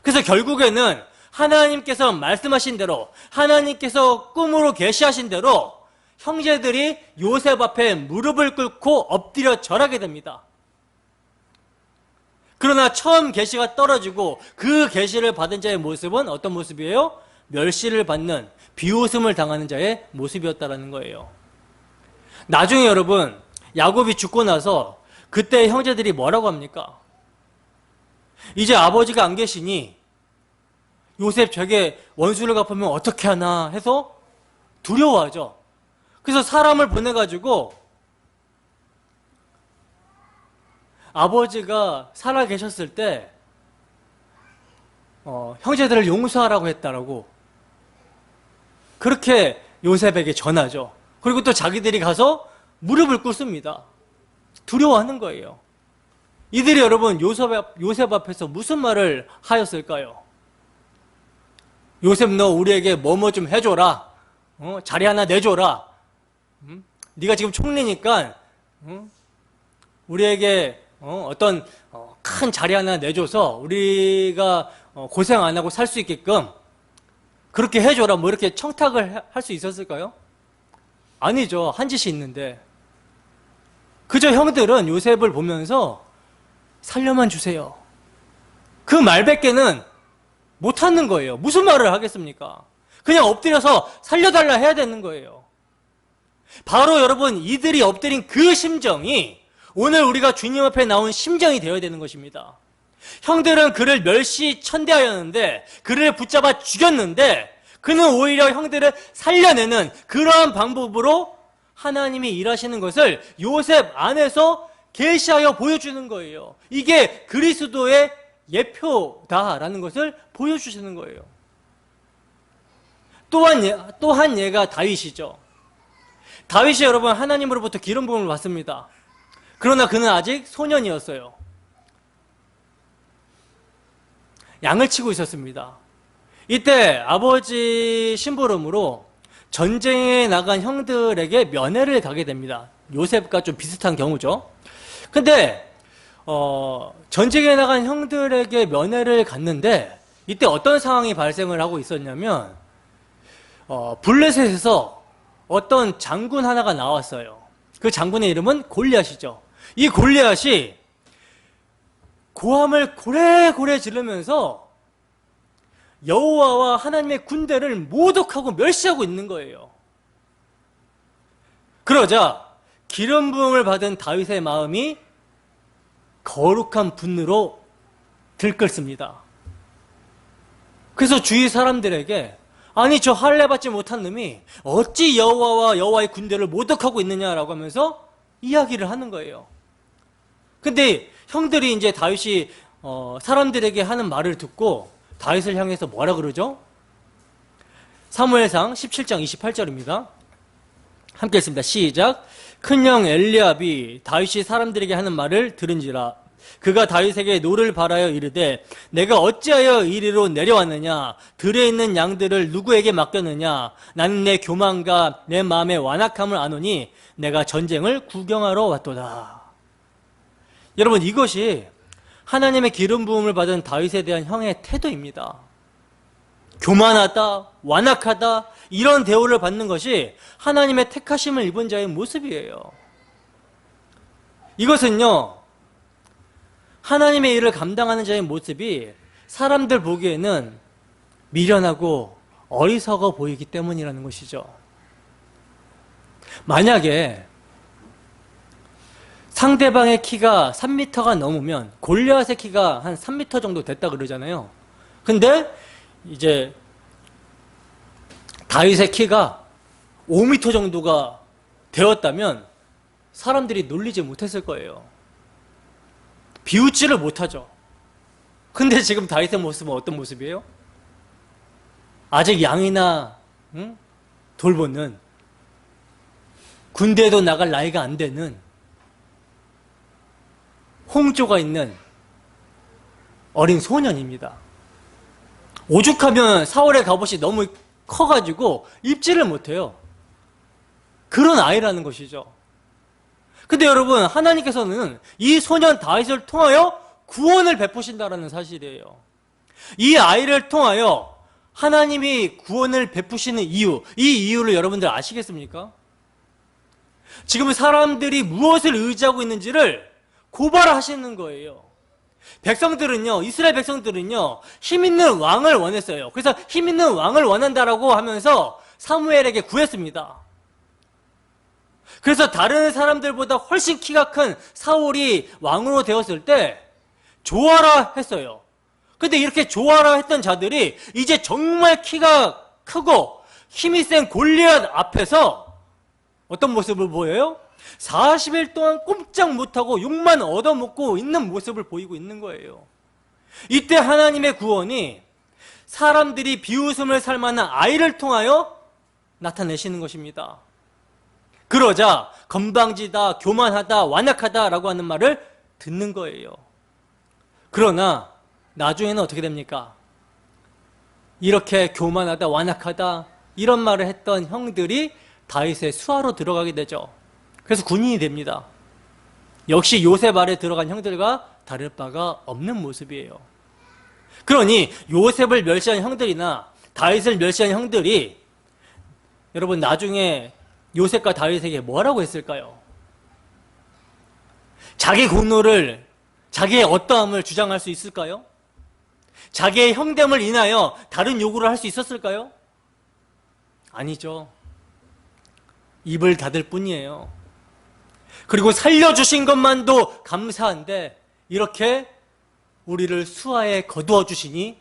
그래서 결국에는 하나님께서 말씀하신 대로, 하나님께서 꿈으로 계시하신 대로 형제들이 요셉 앞에 무릎을 꿇고 엎드려 절하게 됩니다. 그러나 처음 계시가 떨어지고 그 계시를 받은 자의 모습은 어떤 모습이에요? 멸시를 받는, 비웃음을 당하는 자의 모습이었다는 거예요. 나중에 여러분 야곱이 죽고 나서 그때 형제들이 뭐라고 합니까? 이제 아버지가 안 계시니 요셉 저게 원수를 갚으면 어떻게 하나 해서 두려워하죠. 그래서 사람을 보내가지고 아버지가 살아 계셨을 때 형제들을 용서하라고 했다라고 그렇게 요셉에게 전하죠. 그리고 또 자기들이 가서 무릎을 꿇습니다. 두려워하는 거예요. 이들이 여러분 요셉 앞에서 무슨 말을 하였을까요? 요셉 너 우리에게 뭐뭐 좀 해줘라. 자리 하나 내줘라. 네가 지금 총리니까 우리에게 어떤 큰 자리 하나 내줘서 우리가 고생 안 하고 살 수 있게끔 그렇게 해줘라. 뭐 이렇게 청탁을 할 수 있었을까요? 아니죠. 한 짓이 있는데. 그저 형들은 요셉을 보면서 살려만 주세요. 그 말밖에는 못하는 거예요. 무슨 말을 하겠습니까? 그냥 엎드려서 살려달라 해야 되는 거예요. 바로 여러분 이들이 엎드린 그 심정이 오늘 우리가 주님 앞에 나온 심정이 되어야 되는 것입니다. 형들은 그를 멸시천대하였는데 그를 붙잡아 죽였는데 그는 오히려 형들을 살려내는 그러한 방법으로 하나님이 일하시는 것을 요셉 안에서 계시하여 보여주는 거예요. 이게 그리스도의 예표다라는 것을 보여주시는 거예요. 또한 얘가 다윗이죠. 다윗이 여러분 하나님으로부터 기름 부음을 받습니다. 그러나 그는 아직 소년이었어요. 양을 치고 있었습니다. 이때 아버지 심부름으로 전쟁에 나간 형들에게 면회를 가게 됩니다. 요셉과 좀 비슷한 경우죠. 근데 전쟁에 나간 형들에게 면회를 갔는데 이때 어떤 상황이 발생을 하고 있었냐면 블레셋에서 어떤 장군 하나가 나왔어요. 그 장군의 이름은 골리앗이죠. 이 골리앗이 고함을 고래고래 지르면서 여호와와 하나님의 군대를 모독하고 멸시하고 있는 거예요. 그러자 기름 부음을 받은 다윗의 마음이 거룩한 분노로 들끓습니다. 그래서 주위 사람들에게 아니 저 할례 받지 못한 놈이 어찌 여호와와 여호와의 군대를 모독하고 있느냐라고 하면서 이야기를 하는 거예요. 근데 형들이 이제 다윗이 사람들에게 하는 말을 듣고 다윗을 향해서 뭐라 그러죠? 사무엘상 17장 28절입니다. 함께 읽습니다. 시작. 큰형 엘리압이 다윗이 사람들에게 하는 말을 들은지라 그가 다윗에게 노를 바라여 이르되 내가 어찌하여 이리로 내려왔느냐? 들에 있는 양들을 누구에게 맡겼느냐? 나는 내 교만과 내 마음의 완악함을 아노니 내가 전쟁을 구경하러 왔도다. 여러분, 이것이 하나님의 기름 부음을 받은 다윗에 대한 형의 태도입니다. 교만하다, 완악하다, 이런 대우를 받는 것이 하나님의 택하심을 입은 자의 모습이에요. 이것은요, 하나님의 일을 감당하는 자의 모습이 사람들 보기에는 미련하고 어리석어 보이기 때문이라는 것이죠. 만약에 상대방의 키가 3m가 넘으면 골리앗의 키가 한 3m 정도 됐다 그러잖아요. 근데 이제 다윗의 키가 5m 정도가 되었다면 사람들이 놀리지 못했을 거예요. 비웃지를 못하죠. 근데 지금 다윗의 모습은 어떤 모습이에요? 아직 양이나 돌보는, 군대에도 나갈 나이가 안 되는, 홍조가 있는 어린 소년입니다. 오죽하면 사울의 갑옷이 너무 커가지고 입지를 못해요. 그런 아이라는 것이죠. 근데 여러분, 하나님께서는 이 소년 다윗을 통하여 구원을 베푸신다라는 사실이에요. 이 아이를 통하여 하나님이 구원을 베푸시는 이유, 이 이유를 여러분들 아시겠습니까? 지금 사람들이 무엇을 의지하고 있는지를 고발하시는 거예요. 백성들은요, 이스라엘 백성들은요, 힘 있는 왕을 원했어요. 그래서 힘 있는 왕을 원한다라고 하면서 사무엘에게 구했습니다. 그래서 다른 사람들보다 훨씬 키가 큰 사울이 왕으로 되었을 때 좋아라 했어요. 근데 이렇게 좋아라 했던 자들이 이제 정말 키가 크고 힘이 센 골리앗 앞에서 어떤 모습을 보여요? 40일 동안 꼼짝 못하고 욕만 얻어먹고 있는 모습을 보이고 있는 거예요. 이때 하나님의 구원이 사람들이 비웃음을 살 만한 아이를 통하여 나타내시는 것입니다. 그러자 건방지다, 교만하다, 완악하다 라고 하는 말을 듣는 거예요. 그러나 나중에는 어떻게 됩니까? 이렇게 교만하다, 완악하다 이런 말을 했던 형들이 다윗의 수하로 들어가게 되죠. 그래서 군인이 됩니다. 역시 요셉 아래 들어간 형들과 다를 바가 없는 모습이에요. 그러니 요셉을 멸시한 형들이나 다윗을 멸시한 형들이 여러분 나중에 요셉과 다윗에게 뭐라고 했을까요? 자기 공로를, 자기의 어떠함을 주장할 수 있을까요? 자기의 형됨을 인하여 다른 요구를 할 수 있었을까요? 아니죠. 입을 닫을 뿐이에요. 그리고 살려주신 것만도 감사한데 이렇게 우리를 수하에 거두어 주시니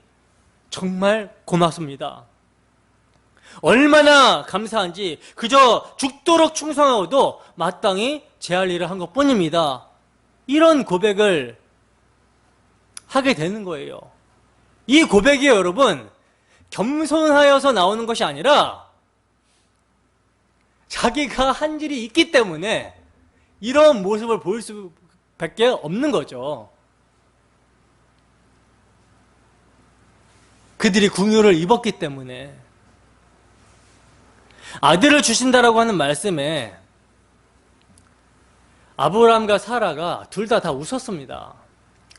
정말 고맙습니다. 얼마나 감사한지 그저 죽도록 충성하고도 마땅히 제 할 일을 한 것뿐입니다. 이런 고백을 하게 되는 거예요. 이 고백이 여러분 겸손하여서 나오는 것이 아니라 자기가 한 일이 있기 때문에 이런 모습을 보일 수밖에 없는 거죠. 그들이 궁유를 입었기 때문에. 아들을 주신다라고 하는 말씀에 아브라함과 사라가 둘 다 웃었습니다.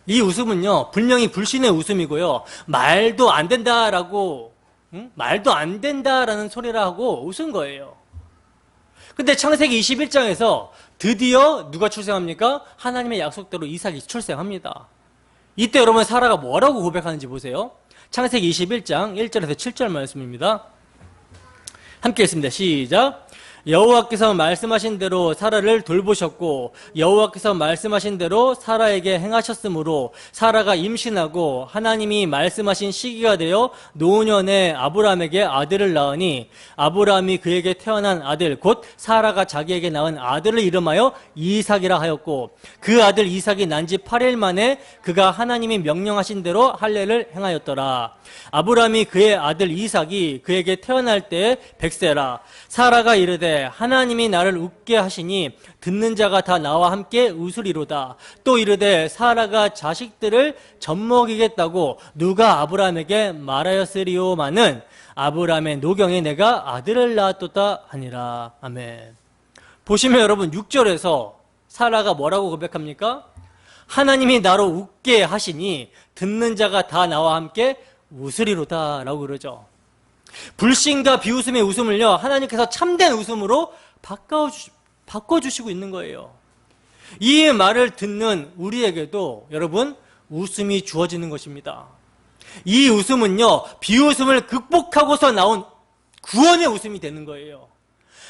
이 웃음은요, 분명히 불신의 웃음이고요. 말도 안 된다라고, 말도 안 된다라는 소리를 하고 웃은 거예요. 근데 창세기 21장에서 드디어 누가 출생합니까? 하나님의 약속대로 이삭이 출생합니다. 이때 여러분 사라가 뭐라고 고백하는지 보세요. 창세기 21장 1절에서 7절 말씀입니다. 함께 읽습니다. 시작. 여호와께서 말씀하신 대로 사라를 돌보셨고 여호와께서 말씀하신 대로 사라에게 행하셨으므로 사라가 임신하고 하나님이 말씀하신 시기가 되어 노년에 아브라함에게 아들을 낳으니 아브라함이 그에게 태어난 아들 곧 사라가 자기에게 낳은 아들을 이름하여 이삭이라 하였고 그 아들 이삭이 난 지 8일 만에 그가 하나님이 명령하신 대로 할례를 행하였더라. 아브라함이 그의 아들 이삭이 그에게 태어날 때에 100세라. 사라가 이르되 이르되 하나님이 나를 웃게 하시니 듣는 자가 다 나와 함께 웃으리로다. 또 이르되 사라가 자식들을 젖먹이겠다고 누가 아브라함에게 말하였으리오마는 아브라함의 노경에 내가 아들을 낳았도다 하니라. 아멘. 보시면 여러분 6절에서 사라가 뭐라고 고백합니까? 하나님이 나로 웃게 하시니 듣는 자가 다 나와 함께 웃으리로다 라고 그러죠. 불신과 비웃음의 웃음을요, 하나님께서 참된 웃음으로 바꿔주시고 있는 거예요. 이 말을 듣는 우리에게도 여러분 웃음이 주어지는 것입니다. 이 웃음은요, 비웃음을 극복하고서 나온 구원의 웃음이 되는 거예요.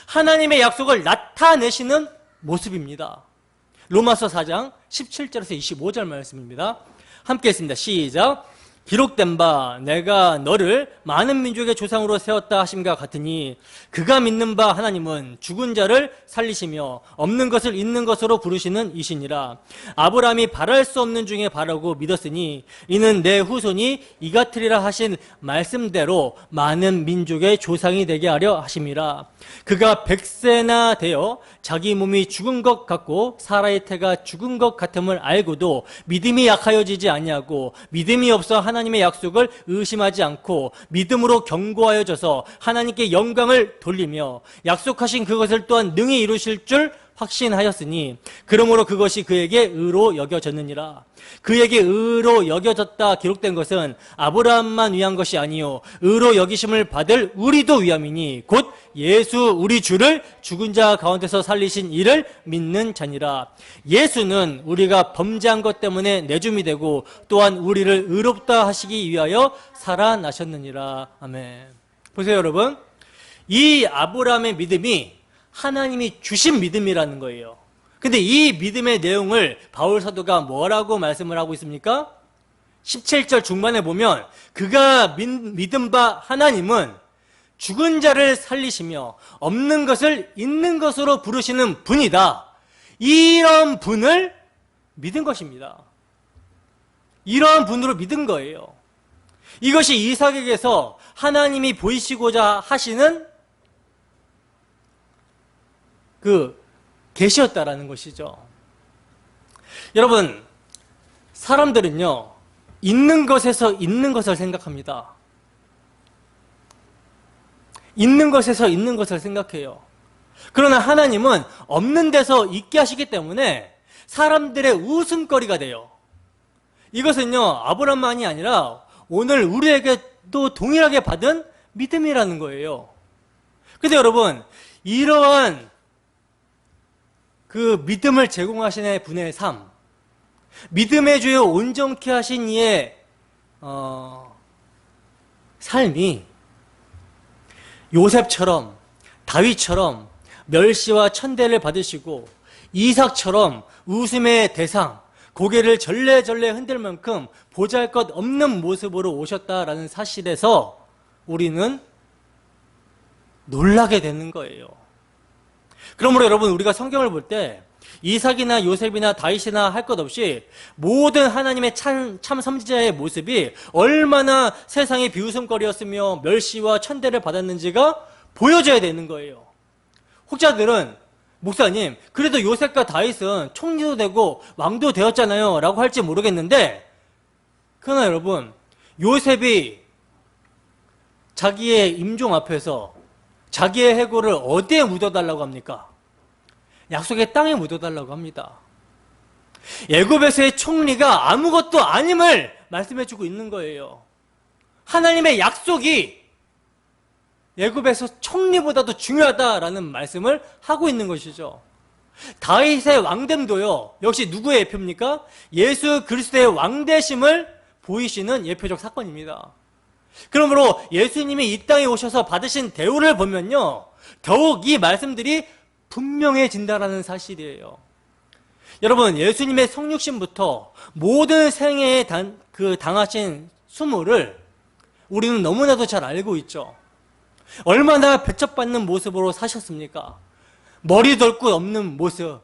하나님의 약속을 나타내시는 모습입니다. 로마서 4장 17절에서 25절 말씀입니다. 함께 했습니다. 시작. 기록된 바 내가 너를 많은 민족의 조상으로 세웠다 하심과 같으니 그가 믿는 바 하나님은 죽은 자를 살리시며 없는 것을 있는 것으로 부르시는 이시니라. 아브라함이 바랄 수 없는 중에 바라고 믿었으니 이는 내 후손이 이같으리라 하신 말씀대로 많은 민족의 조상이 되게 하려 하심이라. 그가 100세나 되어 자기 몸이 죽은 것 같고 사라의 태가 죽은 것 같음을 알고도 믿음이 약하여지지 아니하고 믿음이 없어 하나님의 약속을 의심하지 않고 믿음으로 견고하여져서 하나님께 영광을 돌리며 약속하신 그것을 또한 능히 이루실 줄 확신하였으니 그러므로 그것이 그에게 의로 여겨졌느니라. 그에게 의로 여겨졌다 기록된 것은 아브라함만 위한 것이 아니요 의로 여기심을 받을 우리도 위함이니 곧 예수 우리 주를 죽은 자 가운데서 살리신 이를 믿는 자니라. 예수는 우리가 범죄한 것 때문에 내줌이 되고 또한 우리를 의롭다 하시기 위하여 살아나셨느니라. 아멘. 보세요 여러분, 이 아브라함의 믿음이 하나님이 주신 믿음이라는 거예요. 근데 이 믿음의 내용을 바울 사도가 뭐라고 말씀을 하고 있습니까? 17절 중반에 보면 그가 믿은 바 하나님은 죽은 자를 살리시며 없는 것을 있는 것으로 부르시는 분이다. 이런 분을 믿은 것입니다. 이러한 분으로 믿은 거예요. 이것이 이삭에게서 하나님이 보이시고자 하시는 그 계시였다라는 것이죠. 여러분, 사람들은요, 있는 것에서 있는 것을 생각합니다. 있는 것에서 있는 것을 생각해요. 그러나 하나님은 없는 데서 있게 하시기 때문에 사람들의 웃음거리가 돼요. 이것은요, 아브라함만이 아니라 오늘 우리에게도 동일하게 받은 믿음이라는 거예요. 근데 여러분, 이러한 그 믿음을 제공하시는 분의 삶, 믿음의 주요 온전케 하신 이의 삶이 요셉처럼 다윗처럼 멸시와 천대를 받으시고 이삭처럼 웃음의 대상, 고개를 절레절레 흔들 만큼 보잘것없는 모습으로 오셨다라는 사실에서 우리는 놀라게 되는 거예요. 그러므로 여러분, 우리가 성경을 볼 때 이삭이나 요셉이나 다윗이나 할 것 없이 모든 하나님의 참 선지자의 모습이 얼마나 세상의 비웃음거리였으며 멸시와 천대를 받았는지가 보여져야 되는 거예요. 혹자들은 목사님, 그래도 요셉과 다윗은 총리도 되고 왕도 되었잖아요 라고 할지 모르겠는데, 그러나 여러분, 요셉이 자기의 임종 앞에서 자기의 해골을 어디에 묻어달라고 합니까? 약속의 땅에 묻어달라고 합니다. 애굽에서의 총리가 아무것도 아님을 말씀해주고 있는 거예요. 하나님의 약속이 애굽에서 총리보다도 중요하다라는 말씀을 하고 있는 것이죠. 다윗의 왕됨도요, 역시 누구의 예표입니까? 예수 그리스도의 왕되심을 보이시는 예표적 사건입니다. 그러므로 예수님이 이 땅에 오셔서 받으신 대우를 보면요, 더욱 이 말씀들이 분명해진다라는 사실이에요. 여러분, 예수님의 성육신부터 모든 생애에 당하신 수모를 우리는 너무나도 잘 알고 있죠. 얼마나 배척받는 모습으로 사셨습니까? 머리 덜 것 없는 모습.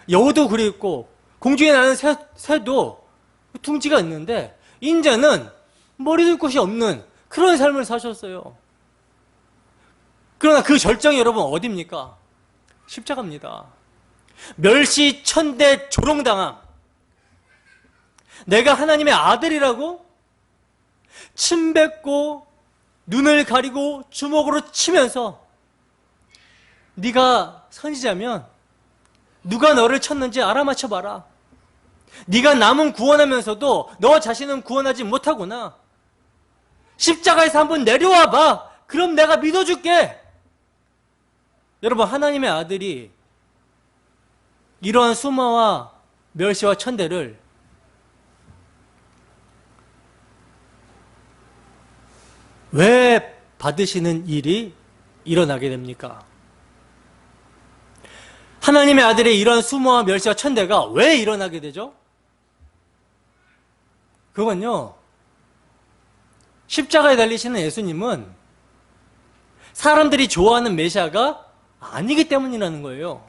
여우도 그랬고 공중에 나는 새도 둥지가 있는데 인자는 머리 들 곳이 없는 그런 삶을 사셨어요. 그러나 그 절정이 여러분 어디입니까? 십자가입니다. 멸시, 천대, 조롱당함. 내가 하나님의 아들이라고 침 뱉고 눈을 가리고 주먹으로 치면서 네가 선지자면 누가 너를 쳤는지 알아맞혀봐라. 네가 남은 구원하면서도 너 자신은 구원하지 못하구나. 십자가에서 한번 내려와봐. 그럼 내가 믿어줄게. 여러분, 하나님의 아들이 이러한 수모와 멸시와 천대를 왜 받으시는 일이 일어나게 됩니까? 하나님의 아들의 이러한 수모와 멸시와 천대가 왜 일어나게 되죠? 그건요, 십자가에 달리시는 예수님은 사람들이 좋아하는 메시아가 아니기 때문이라는 거예요.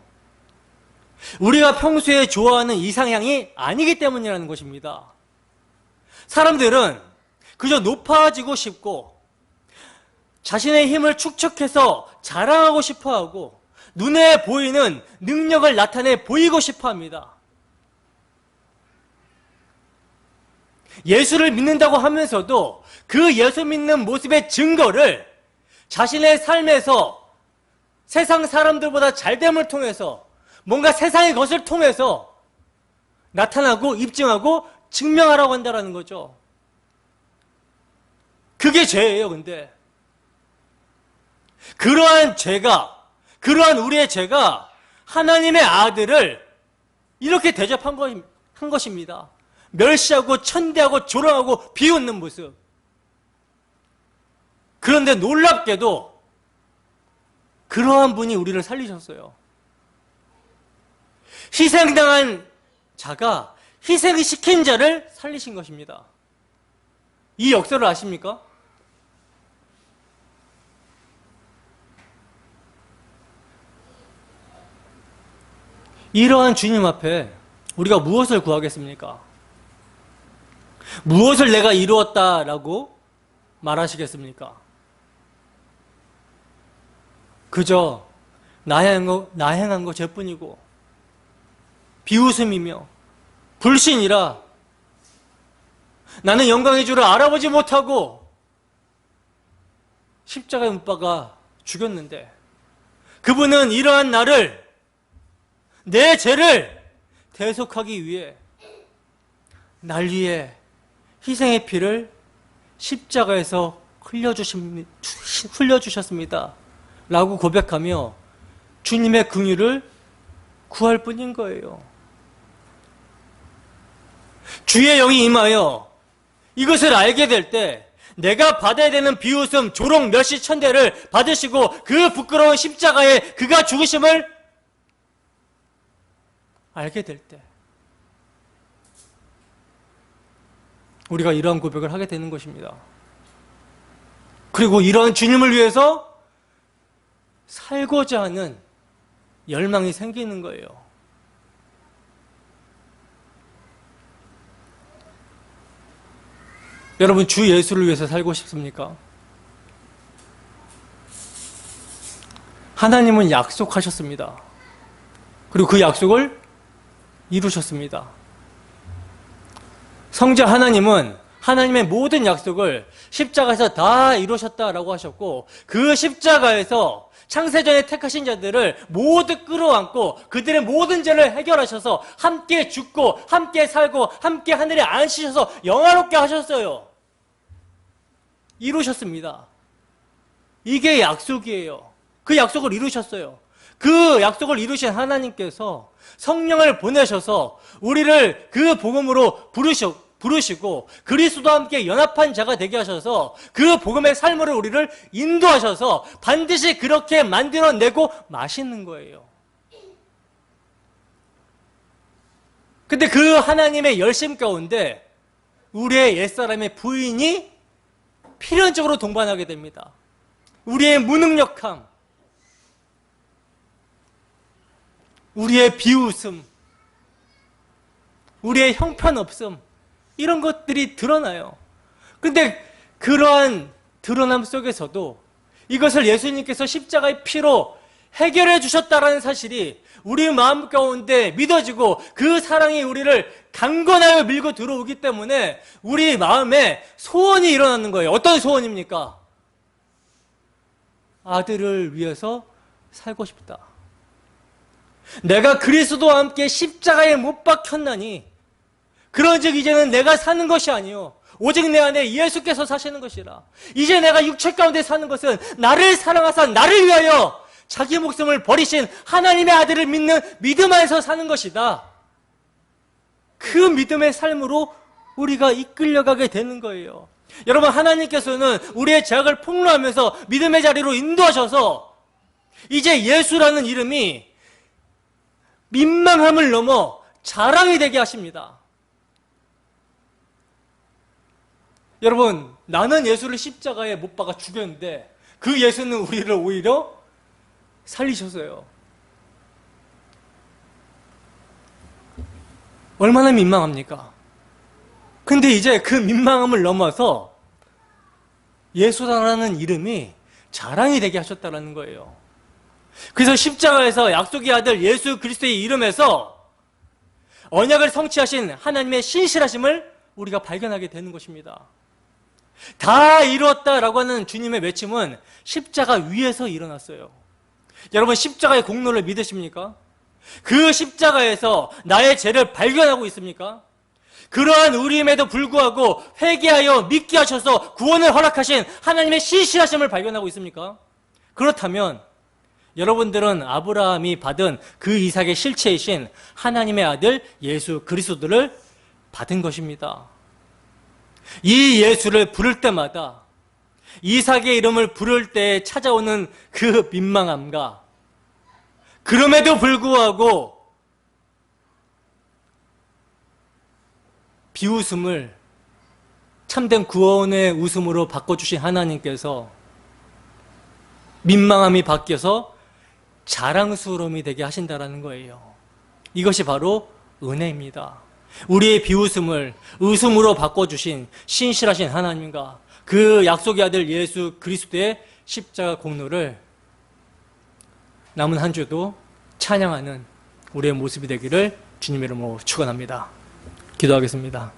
우리가 평소에 좋아하는 이상향이 아니기 때문이라는 것입니다. 사람들은 그저 높아지고 싶고 자신의 힘을 축적해서 자랑하고 싶어하고 눈에 보이는 능력을 나타내 보이고 싶어합니다. 예수를 믿는다고 하면서도 그 예수 믿는 모습의 증거를 자신의 삶에서 세상 사람들보다 잘됨을 통해서 뭔가 세상의 것을 통해서 나타나고 입증하고 증명하라고 한다는 거죠. 그게 죄예요. 근데 그러한 죄가, 그러한 우리의 죄가 하나님의 아들을 이렇게 대접한 것입니다. 멸시하고 천대하고 조롱하고 비웃는 모습. 그런데 놀랍게도 그러한 분이 우리를 살리셨어요. 희생당한 자가 희생시킨 자를 살리신 것입니다. 이 역사를 아십니까? 이러한 주님 앞에 우리가 무엇을 구하겠습니까? 무엇을 내가 이루었다라고 말하시겠습니까? 그저 나 행한 거 죄뿐이고 비웃음이며 불신이라 나는 영광의 주를 알아보지 못하고 십자가에 못 박아 죽였는데 그분은 이러한 나를, 내 죄를 대속하기 위해 날 위해 희생의 피를 십자가에서 흘려주셨습니다 라고 고백하며 주님의 긍휼을 구할 뿐인 거예요. 주의 영이 임하여 이것을 알게 될 때 내가 받아야 되는 비웃음, 조롱, 멸시, 천대를 받으시고 그 부끄러운 십자가에 그가 죽으심을 알게 될 때 우리가 이러한 고백을 하게 되는 것입니다. 그리고 이러한 주님을 위해서 살고자 하는 열망이 생기는 거예요. 여러분, 주 예수를 위해서 살고 싶습니까? 하나님은 약속하셨습니다. 그리고 그 약속을 이루셨습니다. 성자 하나님은 하나님의 모든 약속을 십자가에서 다 이루셨다라고 하셨고 그 십자가에서 창세전에 택하신 자들을 모두 끌어안고 그들의 모든 죄를 해결하셔서 함께 죽고 함께 살고 함께 하늘에 앉으셔서 영화롭게 하셨어요. 이루셨습니다. 이게 약속이에요. 그 약속을 이루셨어요. 그 약속을 이루신 하나님께서 성령을 보내셔서 우리를 그 복음으로 부르시고 그리스도와 함께 연합한 자가 되게 하셔서 그 복음의 삶으로 우리를 인도하셔서 반드시 그렇게 만들어내고 마시는 거예요. 근데 그 하나님의 열심 가운데 우리의 옛사람의 부인이 필연적으로 동반하게 됩니다. 우리의 무능력함, 우리의 비웃음, 우리의 형편없음, 이런 것들이 드러나요. 그런데 그러한 드러남 속에서도 이것을 예수님께서 십자가의 피로 해결해 주셨다라는 사실이 우리 마음 가운데 믿어지고 그 사랑이 우리를 강건하여 밀고 들어오기 때문에 우리 마음에 소원이 일어나는 거예요. 어떤 소원입니까? 아들을 위해서 살고 싶다. 내가 그리스도와 함께 십자가에 못 박혔나니 그런즉 이제는 내가 사는 것이 아니요 오직 내 안에 예수께서 사시는 것이라. 이제 내가 육체 가운데 사는 것은 나를 사랑하사 나를 위하여 자기 목숨을 버리신 하나님의 아들을 믿는 믿음 안에서 사는 것이다. 그 믿음의 삶으로 우리가 이끌려가게 되는 거예요. 여러분, 하나님께서는 우리의 죄악을 폭로하면서 믿음의 자리로 인도하셔서 이제 예수라는 이름이 민망함을 넘어 자랑이 되게 하십니다. 여러분, 나는 예수를 십자가에 못 박아 죽였는데 그 예수는 우리를 오히려 살리셨어요. 얼마나 민망합니까? 근데 이제 그 민망함을 넘어서 예수라는 이름이 자랑이 되게 하셨다는 거예요. 그래서 십자가에서 약속의 아들 예수 그리스도의 이름에서 언약을 성취하신 하나님의 신실하심을 우리가 발견하게 되는 것입니다. 다 이루었다라고 하는 주님의 외침은 십자가 위에서 일어났어요. 여러분, 십자가의 공로를 믿으십니까? 그 십자가에서 나의 죄를 발견하고 있습니까? 그러한 우리임에도 불구하고 회개하여 믿게 하셔서 구원을 허락하신 하나님의 신실하심을 발견하고 있습니까? 그렇다면 여러분들은 아브라함이 받은 그 이삭의 실체이신 하나님의 아들 예수 그리스도를 받은 것입니다. 이 예수를 부를 때마다 이삭의 이름을 부를 때 찾아오는 그 민망함과 그럼에도 불구하고 비웃음을 참된 구원의 웃음으로 바꿔주신 하나님께서 민망함이 바뀌어서 자랑스러움이 되게 하신다는 거예요. 이것이 바로 은혜입니다. 우리의 비웃음을 웃음으로 바꿔주신 신실하신 하나님과 그 약속의 아들 예수 그리스도의 십자가 공로를 남은 한 주도 찬양하는 우리의 모습이 되기를 주님의 이름으로 축원합니다. 기도하겠습니다.